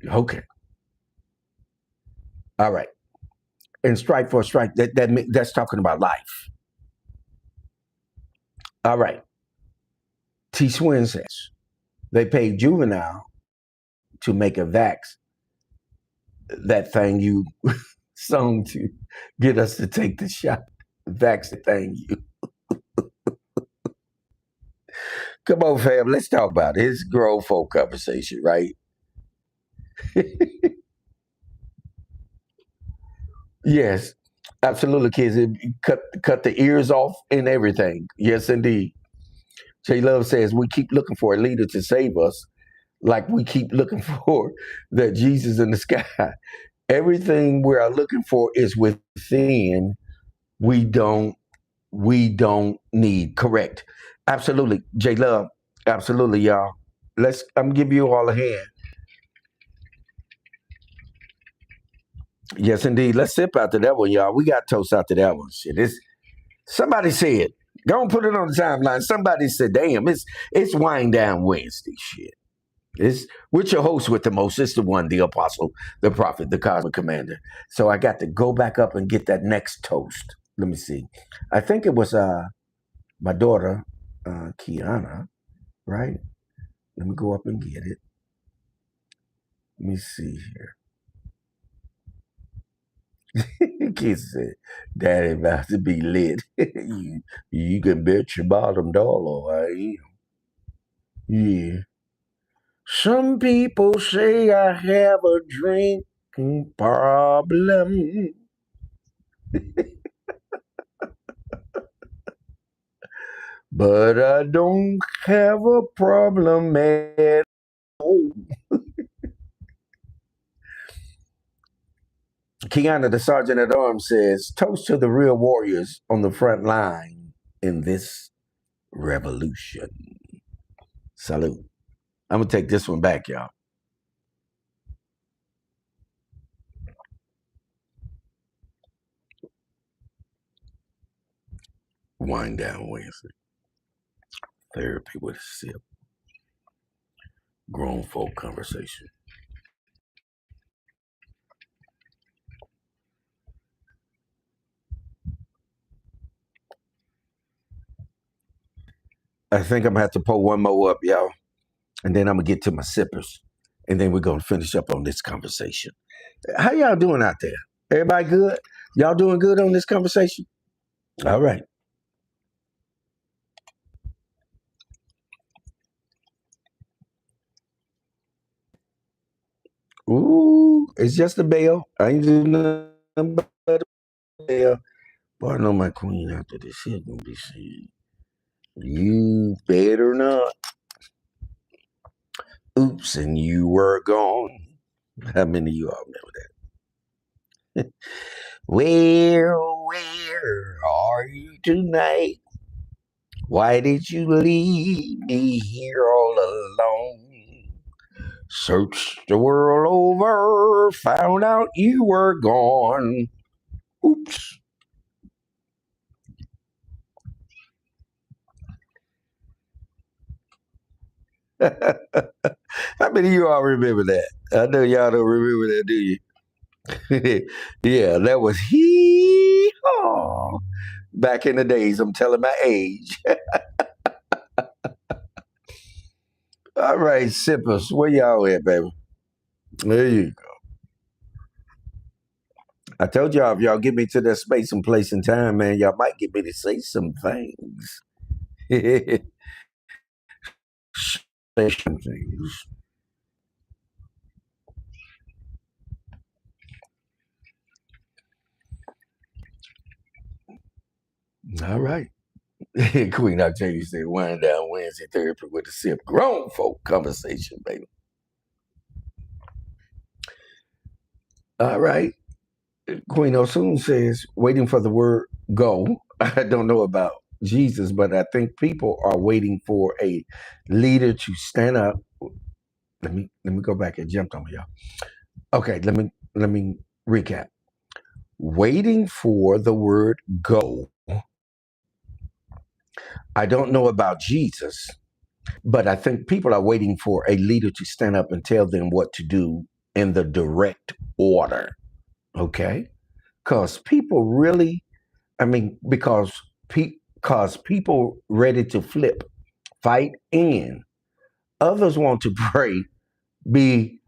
Okay. All right. And strike for a strike, that's talking about life. All right. T. Swin says they paid Juvenile to make a vax, that thing you sung to get us to take the shot. Vax the thing you. Come on, fam, let's talk about it. It's grown folk conversation, right? Yes, absolutely, kids. It cut the ears off and everything. Yes, indeed. J Love says we keep looking for a leader to save us, like we keep looking for that Jesus in the sky. Everything we are looking for is within. We don't need. Correct. Absolutely, J Love. Absolutely, y'all. I'm giving you all a hand. Yes, indeed. Let's sip after that one, y'all. We got toast after that one. Shit. Somebody said, go and put it on the timeline. Somebody said, damn, it's wind down Wednesday. Shit. It's with your host with the most. It's the one, the apostle, the prophet, the cosmic commander. So I got to go back up and get that next toast. Let me see. I think it was my daughter, Kiana, right? Let me go up and get it. Let me see here. Kids said, Daddy about to be lit. you can bet your bottom dollar I am. Yeah. Some people say I have a drinking problem. But I don't have a problem at all. Kiana, the sergeant at arms, says, toast to the real warriors on the front line in this revolution. Salute. I'm going to take this one back, y'all. Wind down Wednesday. Therapy with a sip. Grown folk conversation. I think I'm going to have to pull one more up, y'all. And then I'm going to get to my sippers. And then we're going to finish up on this conversation. How y'all doing out there? Everybody good? Y'all doing good on this conversation? All right. Ooh, it's just a bell. I ain't doing nothing but a bell. Boy, I know my queen after this shit gonna be saying, you better not. Oops, and you were gone. How many of you all remember that? Where are you tonight? Why did you leave me here all alone? Searched the world over, found out you were gone. Oops. How many of you all remember that? I know y'all don't remember that, do you? Yeah, that was he. Oh, back in the days. I'm telling my age. All right, sippers, where y'all at, baby? There you go. I told y'all if y'all get me to that space and place and time, man, y'all might get me to say some things. Say some things. All right. Queen Octavia said, wind down Wednesday therapy with a sip. Grown folk conversation, baby. All right. Queen Osun says, waiting for the word go. I don't know about Jesus, but I think people are waiting for a leader to stand up. Let me go back and jump on y'all. Okay, let me recap. Waiting for the word go. I don't know about Jesus, but I think people are waiting for a leader to stand up and tell them what to do in the direct order. Okay? Because people really, I mean, because people ready to flip, fight, and others want to pray, be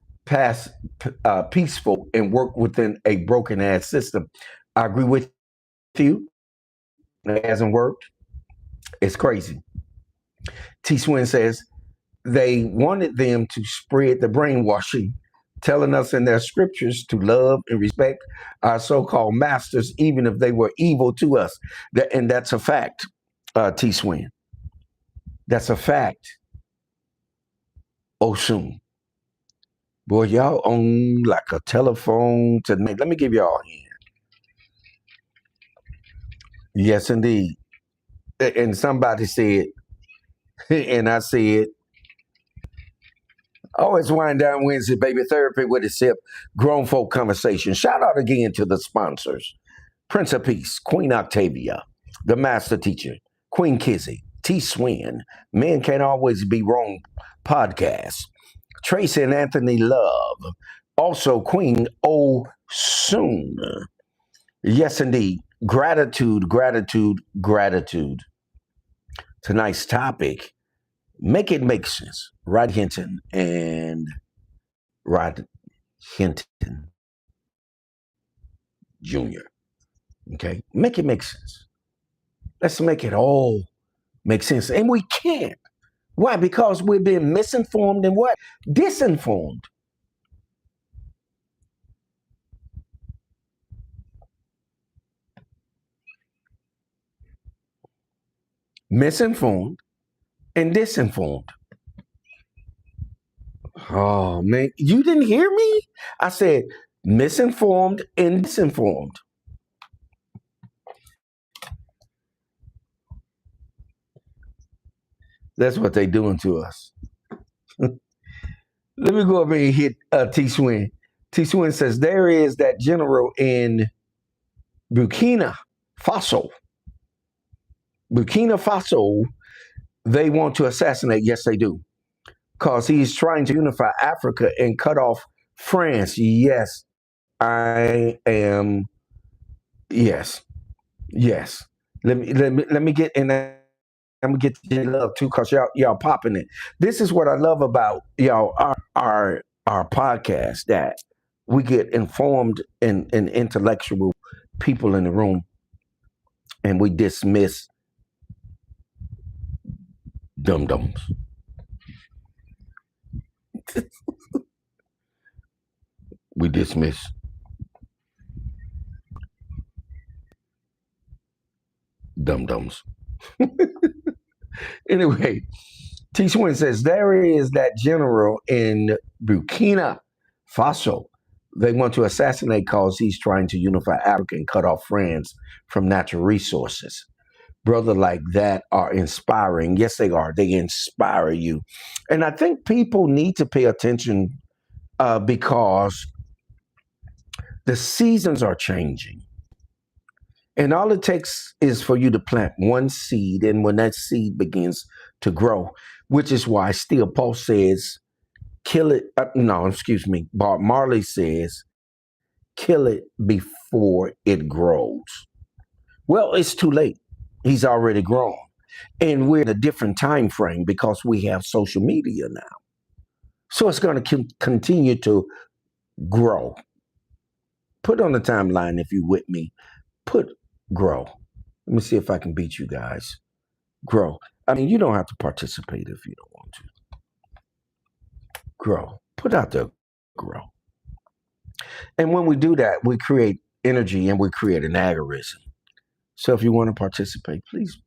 peaceful, and work within a broken ass system. I agree with you. It hasn't worked. It's crazy. T Swin says they wanted them to spread the brainwashing, telling us in their scriptures to love and respect our so-called masters, even if they were evil to us. And that's a fact, T Swin. That's a fact. Oshun. Boy, y'all own like a telephone tonight. Let me give y'all a hand. Yes, indeed. And somebody said, and I said, oh, it's Wind Down Wednesday, baby. Therapy with a sip. Grown folk conversation. Shout out again to the sponsors. Prince of Peace, Queen Octavia, the Master Teacher, Queen Kizzy, T. Swin, Men Can't Always Be Wrong podcast, Tracy and Anthony Love, also Queen O Soon. Yes, indeed. Gratitude, gratitude, gratitude. Tonight's topic, make it make sense. Rod Hinton and Rod Hinton Jr. Okay, make it make sense. Let's make it all make sense. And we can't. Why? Because we've been misinformed and what? Disinformed. Misinformed and disinformed. Oh, man. You didn't hear me? I said misinformed and disinformed. That's what they're doing to us. Let me go over and hit T Swin. T Swin says there is that general in Burkina Faso. Burkina Faso, they want to assassinate. Yes, they do. Because he's trying to unify Africa and cut off France. Yes, I am. Yes, yes. Let me get in there. I'm gonna get to love too, cause y'all popping it. This is what I love about y'all our podcast, that we get informed and intellectual people in the room, and we dismiss dum dums. We dismiss dum dums. Anyway, T Swin says there is that general in Burkina Faso. They want to assassinate cause he's trying to unify Africa and cut off France from natural resources. Brother like that are inspiring. Yes, they are. They inspire you. And I think people need to pay attention because the seasons are changing. And all it takes is for you to plant one seed. And when that seed begins to grow, which is why Steel Pulse says, kill it. No, excuse me. Bob Marley says, kill it before it grows. Well, it's too late. He's already grown. And we're in a different time frame because we have social media now. So it's going to continue to grow. Put on the timeline if you with me. Put grow. Let me see if I can beat you guys. Grow. I mean, you don't have to participate if you don't want to. Grow. Put out there, grow. And when we do that, we create energy and we create an algorithm. So if you want to participate, please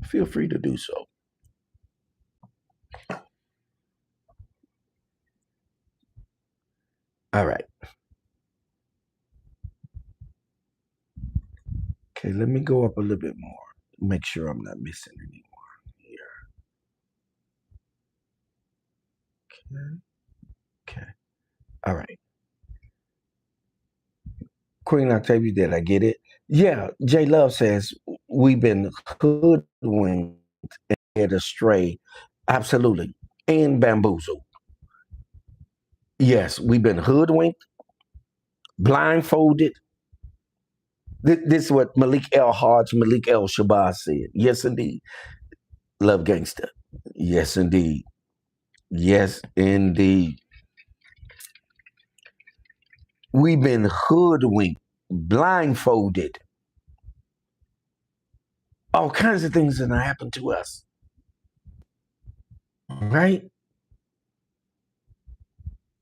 feel free to do so. All right. Okay, let me go up a little bit more. Make sure I'm not missing any more here. Okay. All right. Queen Octavia, did I get it? Yeah. J Love says we've been hoodwinked and led astray. Absolutely. And bamboozled. Yes, we've been hoodwinked, blindfolded. This is what Malik El Hodge, Malik El Shabazz said. Yes, indeed. Love gangster. Yes, indeed. Yes, indeed. We've been hoodwinked, blindfolded. All kinds of things that happen to us. Right?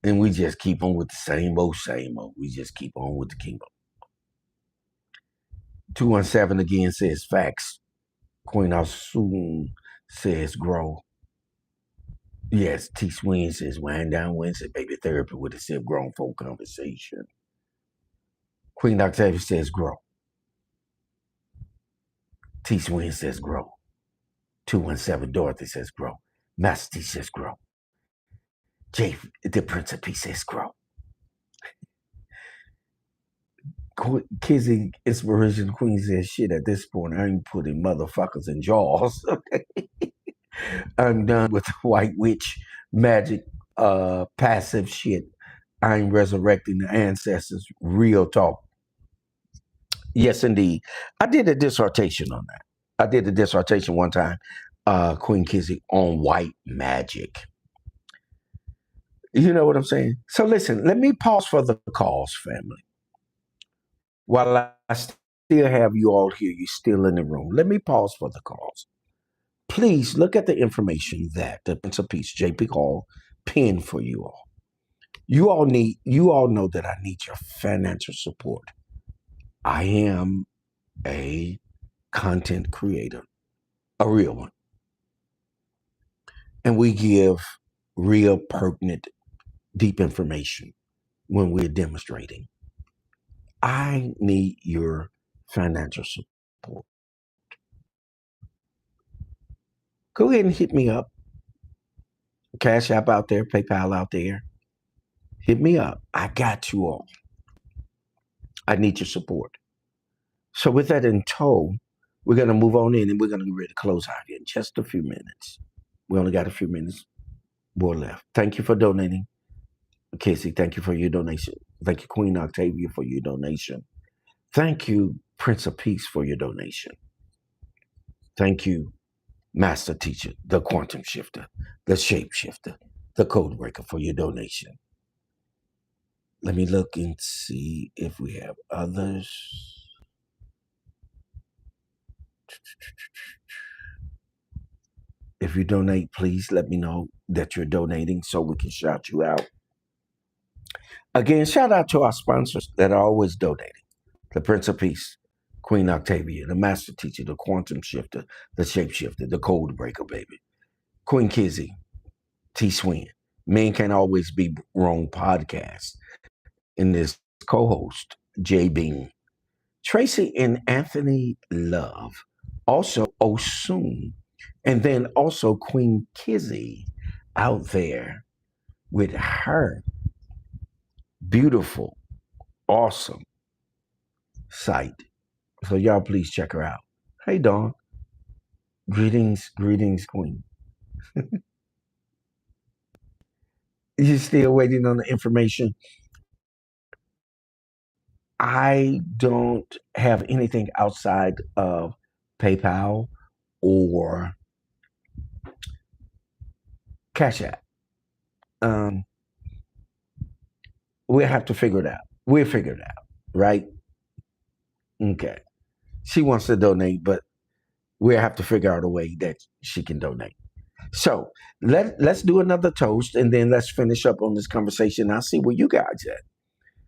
And we just keep on with the same old, same old. We just keep on with the chemo. 217 again says facts. Queen Alsoon says grow. Yes, T Swing says wind down Wednesday, baby therapy with a sip grown folk conversation. Queen Octavia says grow. T Swing says grow. 217 Dorothy says grow. Master T says grow. Jay, the Prince of Peace says grow. Kizzy Inspiration Queen says shit at this point. I ain't putting motherfuckers in jaws. I'm done with the white witch magic passive shit. I'm resurrecting the ancestors. Real talk. Yes, indeed. I did a dissertation on that. I did a dissertation one time, Queen Kizzy, on white magic. You know what I'm saying? So listen, let me pause for the calls, family. While I still have you all here, you're still in the room. Let me pause for the calls. Please look at the information that the Prince of Peace, JP Hall, pinned for you all. You all know that I need your financial support. I am a content creator, a real one. And we give real, pertinent, deep information when we're demonstrating. I need your financial support. Go ahead and hit me up. Cash App out there, PayPal out there. Hit me up. I got you all. I need your support. So with that in tow, we're going to move on in and we're going to get ready to close out here in just a few minutes. We only got a few minutes more left. Thank you for donating. Casey, thank you for your donation. Thank you, Queen Octavia, for your donation. Thank you, Prince of Peace, for your donation. Thank you, Master Teacher, the Quantum Shifter, the Shapeshifter, the Code Breaker, for your donation. Let me look and see if we have others. If you donate, please let me know that you're donating so we can shout you out. Again, shout out to our sponsors that are always donating. The Prince of Peace, Queen Octavia, the Master Teacher, the Quantum Shifter, the Shapeshifter, the Code Breaker, baby. Queen Kizzy, T Swin, Men Can't Always Be Wrong podcast. In this co-host, J Bean, Tracy and Anthony Love, also Osun, and then also Queen Kizzy out there with her beautiful, awesome site. So y'all please check her out. Hey Dawn. Greetings, Queen. You still waiting on the information? I don't have anything outside of PayPal or Cash App. Um, we'll have to figure it out. We'll figure it out, right? Okay. She wants to donate, but we'll have to figure out a way that she can donate. So let's do another toast and then let's finish up on this conversation. I'll see where you guys at.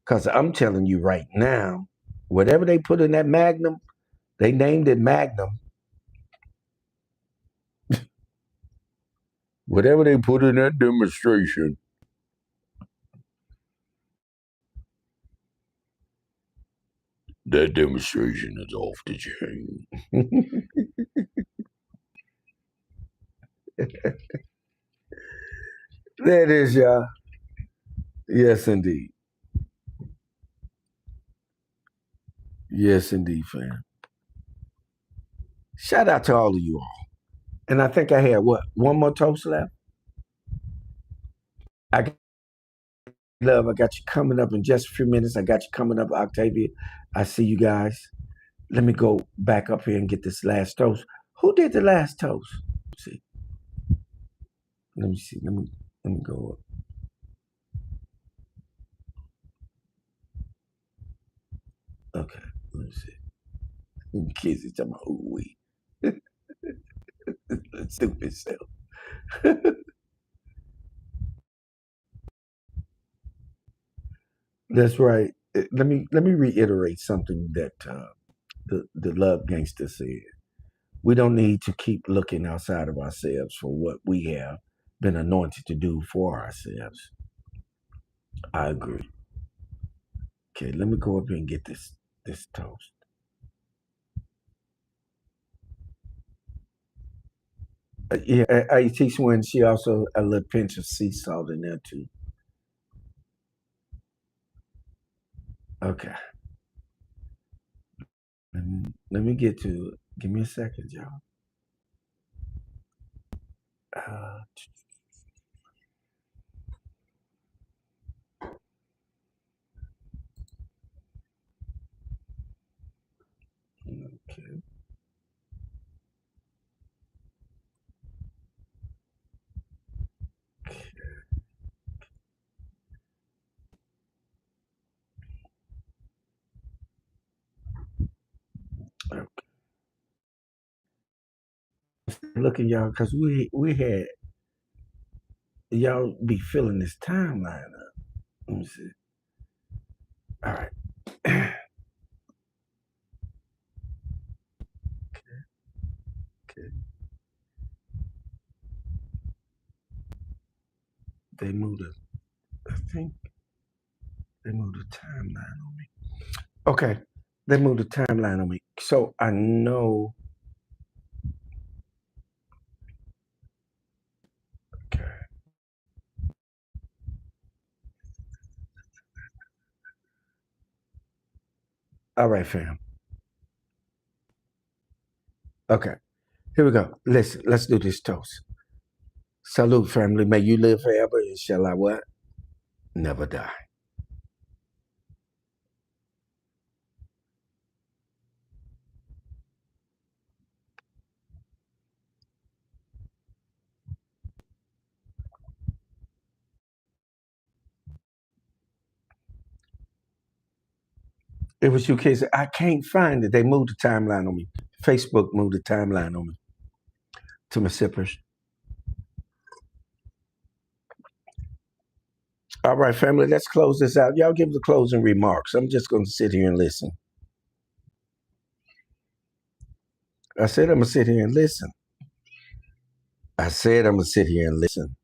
Because I'm telling you right now, whatever they put in that Magnum, they named it Magnum. Whatever they put in that demonstration, that demonstration is off the chain. That is, y'all. Yes, indeed. Yes, indeed, fam. Shout out to all of you all. And I think I had what, one more toast left? I love, I got you coming up in just a few minutes. I got you coming up, Octavia. I see you guys. Let me go back up here and get this last toast. Who did the last toast? Let's see. Let me see. Let me go up. Okay. Let me see. Kids is talking about ooh wee. Stupid self. That's right. Let me reiterate something that the love gangster said. We don't need to keep looking outside of ourselves for what we have been anointed to do for ourselves. I agree. Okay, let me go up here and get this toast. Yeah, I teach when she also a little pinch of sea salt in there too. Okay, let me get to it. Give me a second, y'all. Uh, okay, okay. Looking, y'all, because we had y'all be filling this timeline up. Let me see. All right. Okay. They moved it. I think they moved the timeline on me. Okay. They moved the timeline on me. So I know. Okay. All right, fam. Okay. Here we go. Listen, let's do this toast. Salute, family. May you live forever and shall I what? Never die. It was you kids. I can't find it. They moved the timeline on me. Facebook moved the timeline on me to my sippers. All right, family, let's close this out. Y'all give the closing remarks. I'm just going to sit here and listen. I said I'm going to sit here and listen. I said I'm going to sit here and listen.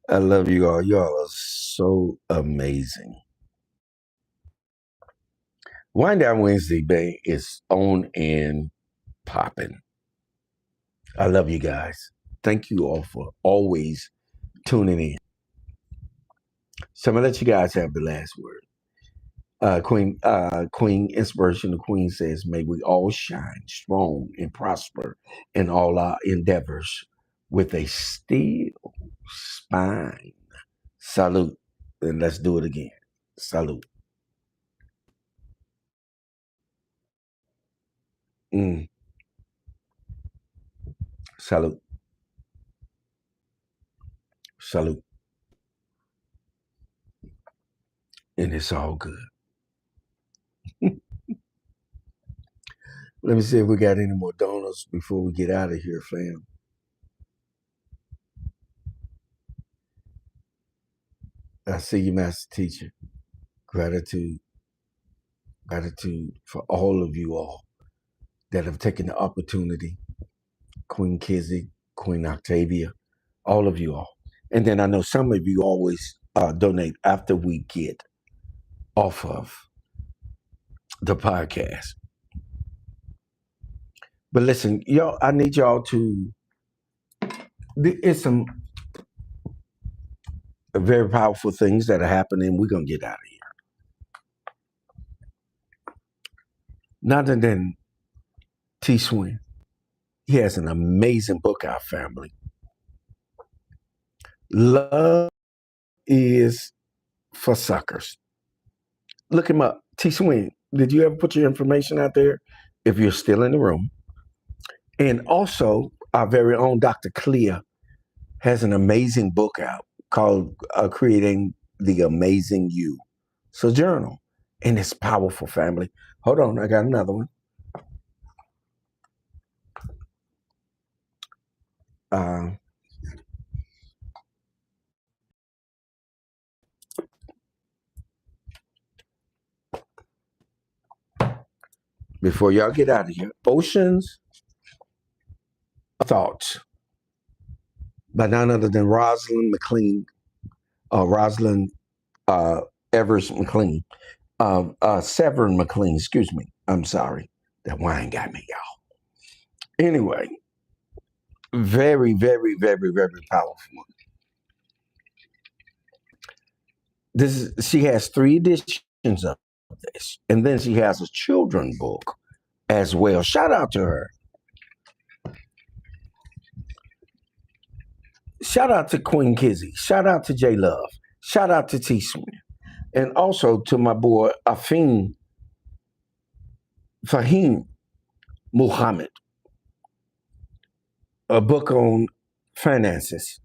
I love you all. You all are so amazing. Wind Down Wednesday Bay is on and popping. I love you guys. Thank you all for always tuning in. So I'm gonna let you guys have the last word. Queen Inspiration, the Queen says, may we all shine strong and prosper in all our endeavors with a steel spine. Salute. And let's do it again. Salute. Mm. Salute. Salute. And it's all good. Let me see if we got any more donuts before we get out of here, fam. I see you, Master Teacher. Gratitude. Gratitude for all of you all that have taken the opportunity. Queen Kizzy, Queen Octavia, all of you all. And then I know some of you always donate after we get off of the podcast. But listen, y'all, I need y'all to, it's some very powerful things that are happening. We're going to get out of here. None than T Swin. He has an amazing book out, family. Love is for suckers. Look him up. T Swin, did you ever put your information out there? If you're still in the room. And also, our very own Dr. Clea has an amazing book out called Creating the Amazing You. So journal. And it's powerful, family. Hold on, I got another one. Before y'all get out of here, Oceans of Thoughts by none other than Rosalind McLean, Rosalind Evers McLean, Severin McLean, excuse me. I'm sorry. That wine got me, y'all. Anyway, very, very, very, very powerful. She has 3 editions of this, and then she has a children book as well. Shout out to her. Shout out to Queen Kizzy. Shout out to J Love. Shout out to T Swin. And also to my boy Fahim Muhammad. A book on finances.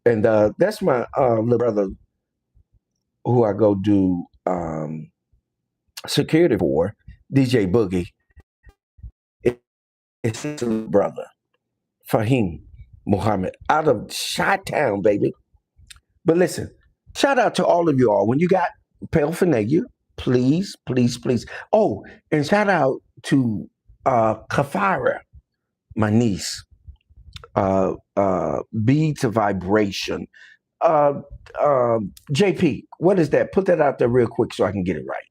And that's my little brother who I go do security for, DJ Boogie. It's his little brother, Fahim Muhammad, out of Chi-Town, baby. But listen, shout out to all of you all. When you got paraphernalia, please, please, please. Oh, and shout out to Kafira, my niece. Beads of Vibration. JP, what is that? Put that out there real quick so I can get it right.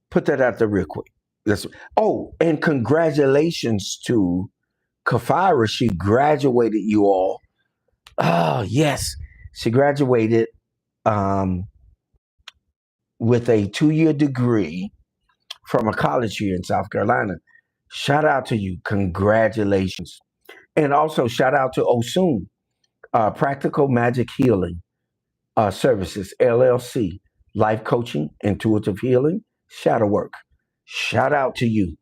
Put that out there real quick. And congratulations to Kafira. She graduated, you all. Oh, yes. She graduated with a 2-year degree from a college here in South Carolina. Shout out to you. Congratulations. And also shout out to Osun, Practical Magic Healing Services, LLC, life coaching, intuitive healing, shadow work. Shout out to you.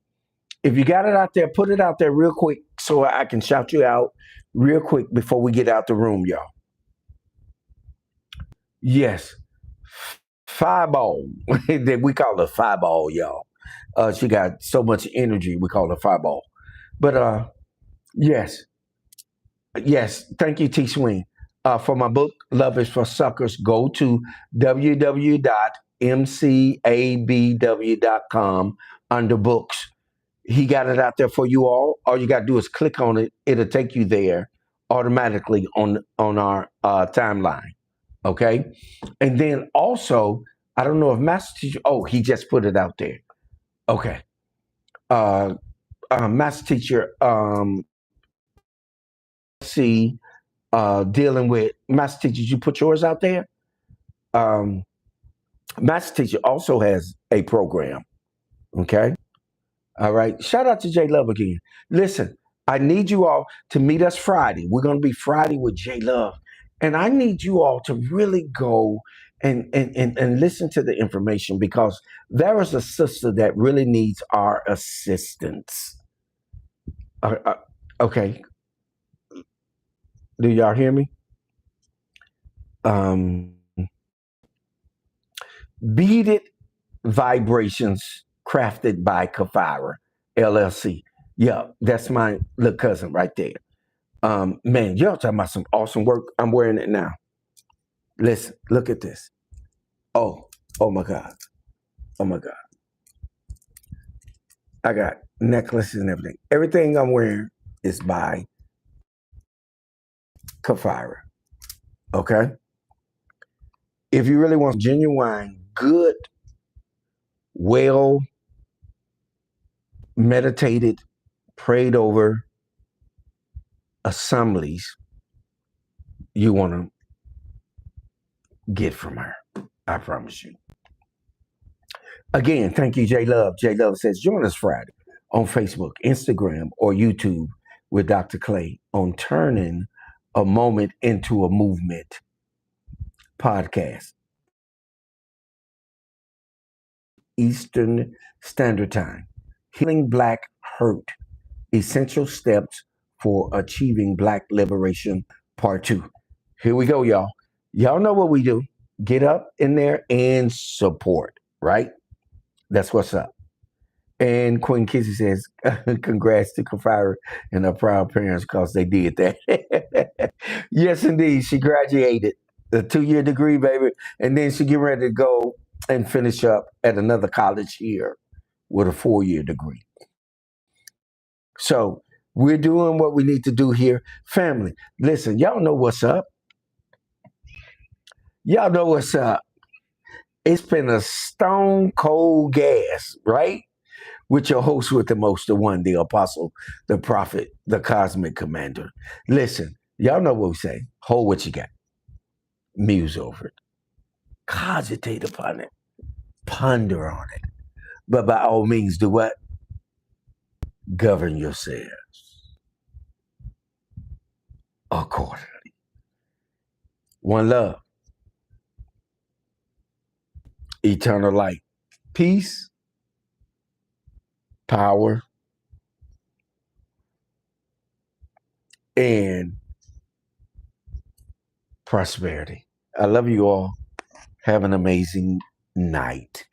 If you got it out there, put it out there real quick so I can shout you out real quick before we get out the room, y'all. Yes. Fireball. We call her Fireball, y'all. She got so much energy, we call her Fireball. But yes. Yes. Thank you, T Swing. For my book, Love is for Suckers, go to www.mcabw.com under books. He got it out there for you all. All you got to do is click on it. It'll take you there automatically on our timeline. Okay. And then also, I don't know if Master Teacher, he just put it out there. Okay. Master Teacher, dealing with Master Teacher, you put yours out there? Master Teacher also has a program. Okay. All right. Shout out to J Love again. Listen, I need you all to meet us Friday. We're going to be Friday with J Love And I need you all to really go and listen to the information, because there is a sister that really needs our assistance. Okay, do y'all hear me? Um, Beaded Vibrations, crafted by Kafira LLC. Yeah, that's my little cousin right there. Man, y'all talking about some awesome work. I'm wearing it now. Listen, look at this. Oh, oh my God. Oh my God. I got necklaces and everything. Everything I'm wearing is by Kafira. Okay? If you really want genuine, good, well meditated, prayed over assemblies, you want to get from her. I promise you. Again, thank you, J Love. J Love says, join us Friday on Facebook, Instagram, or YouTube with Dr. Clay on Turning a Moment into a Movement podcast, Eastern Standard Time. Healing Black Hurt, Essential Steps for Achieving Black Liberation, Part 2. Here we go, y'all. Y'all know what we do. Get up in there and support, right? That's what's up. And Queen Kissy says, congrats to Kafira and her proud parents because they did that. Yes, indeed. She graduated the 2-year degree, baby. And then she get ready to go and finish up at another college here with a 4-year degree. So we're doing what we need to do here. Family, listen, y'all know what's up. Y'all know what's up. It's been a stone cold gas, right? With your host with the most, the one, the apostle, the prophet, the cosmic commander. Listen, y'all know what we say. Hold what you got. Muse over it. Cogitate upon it. Ponder on it. But by all means, do what? Govern yourselves accordingly. One love. Eternal light. Peace. Power. And prosperity. I love you all. Have an amazing night.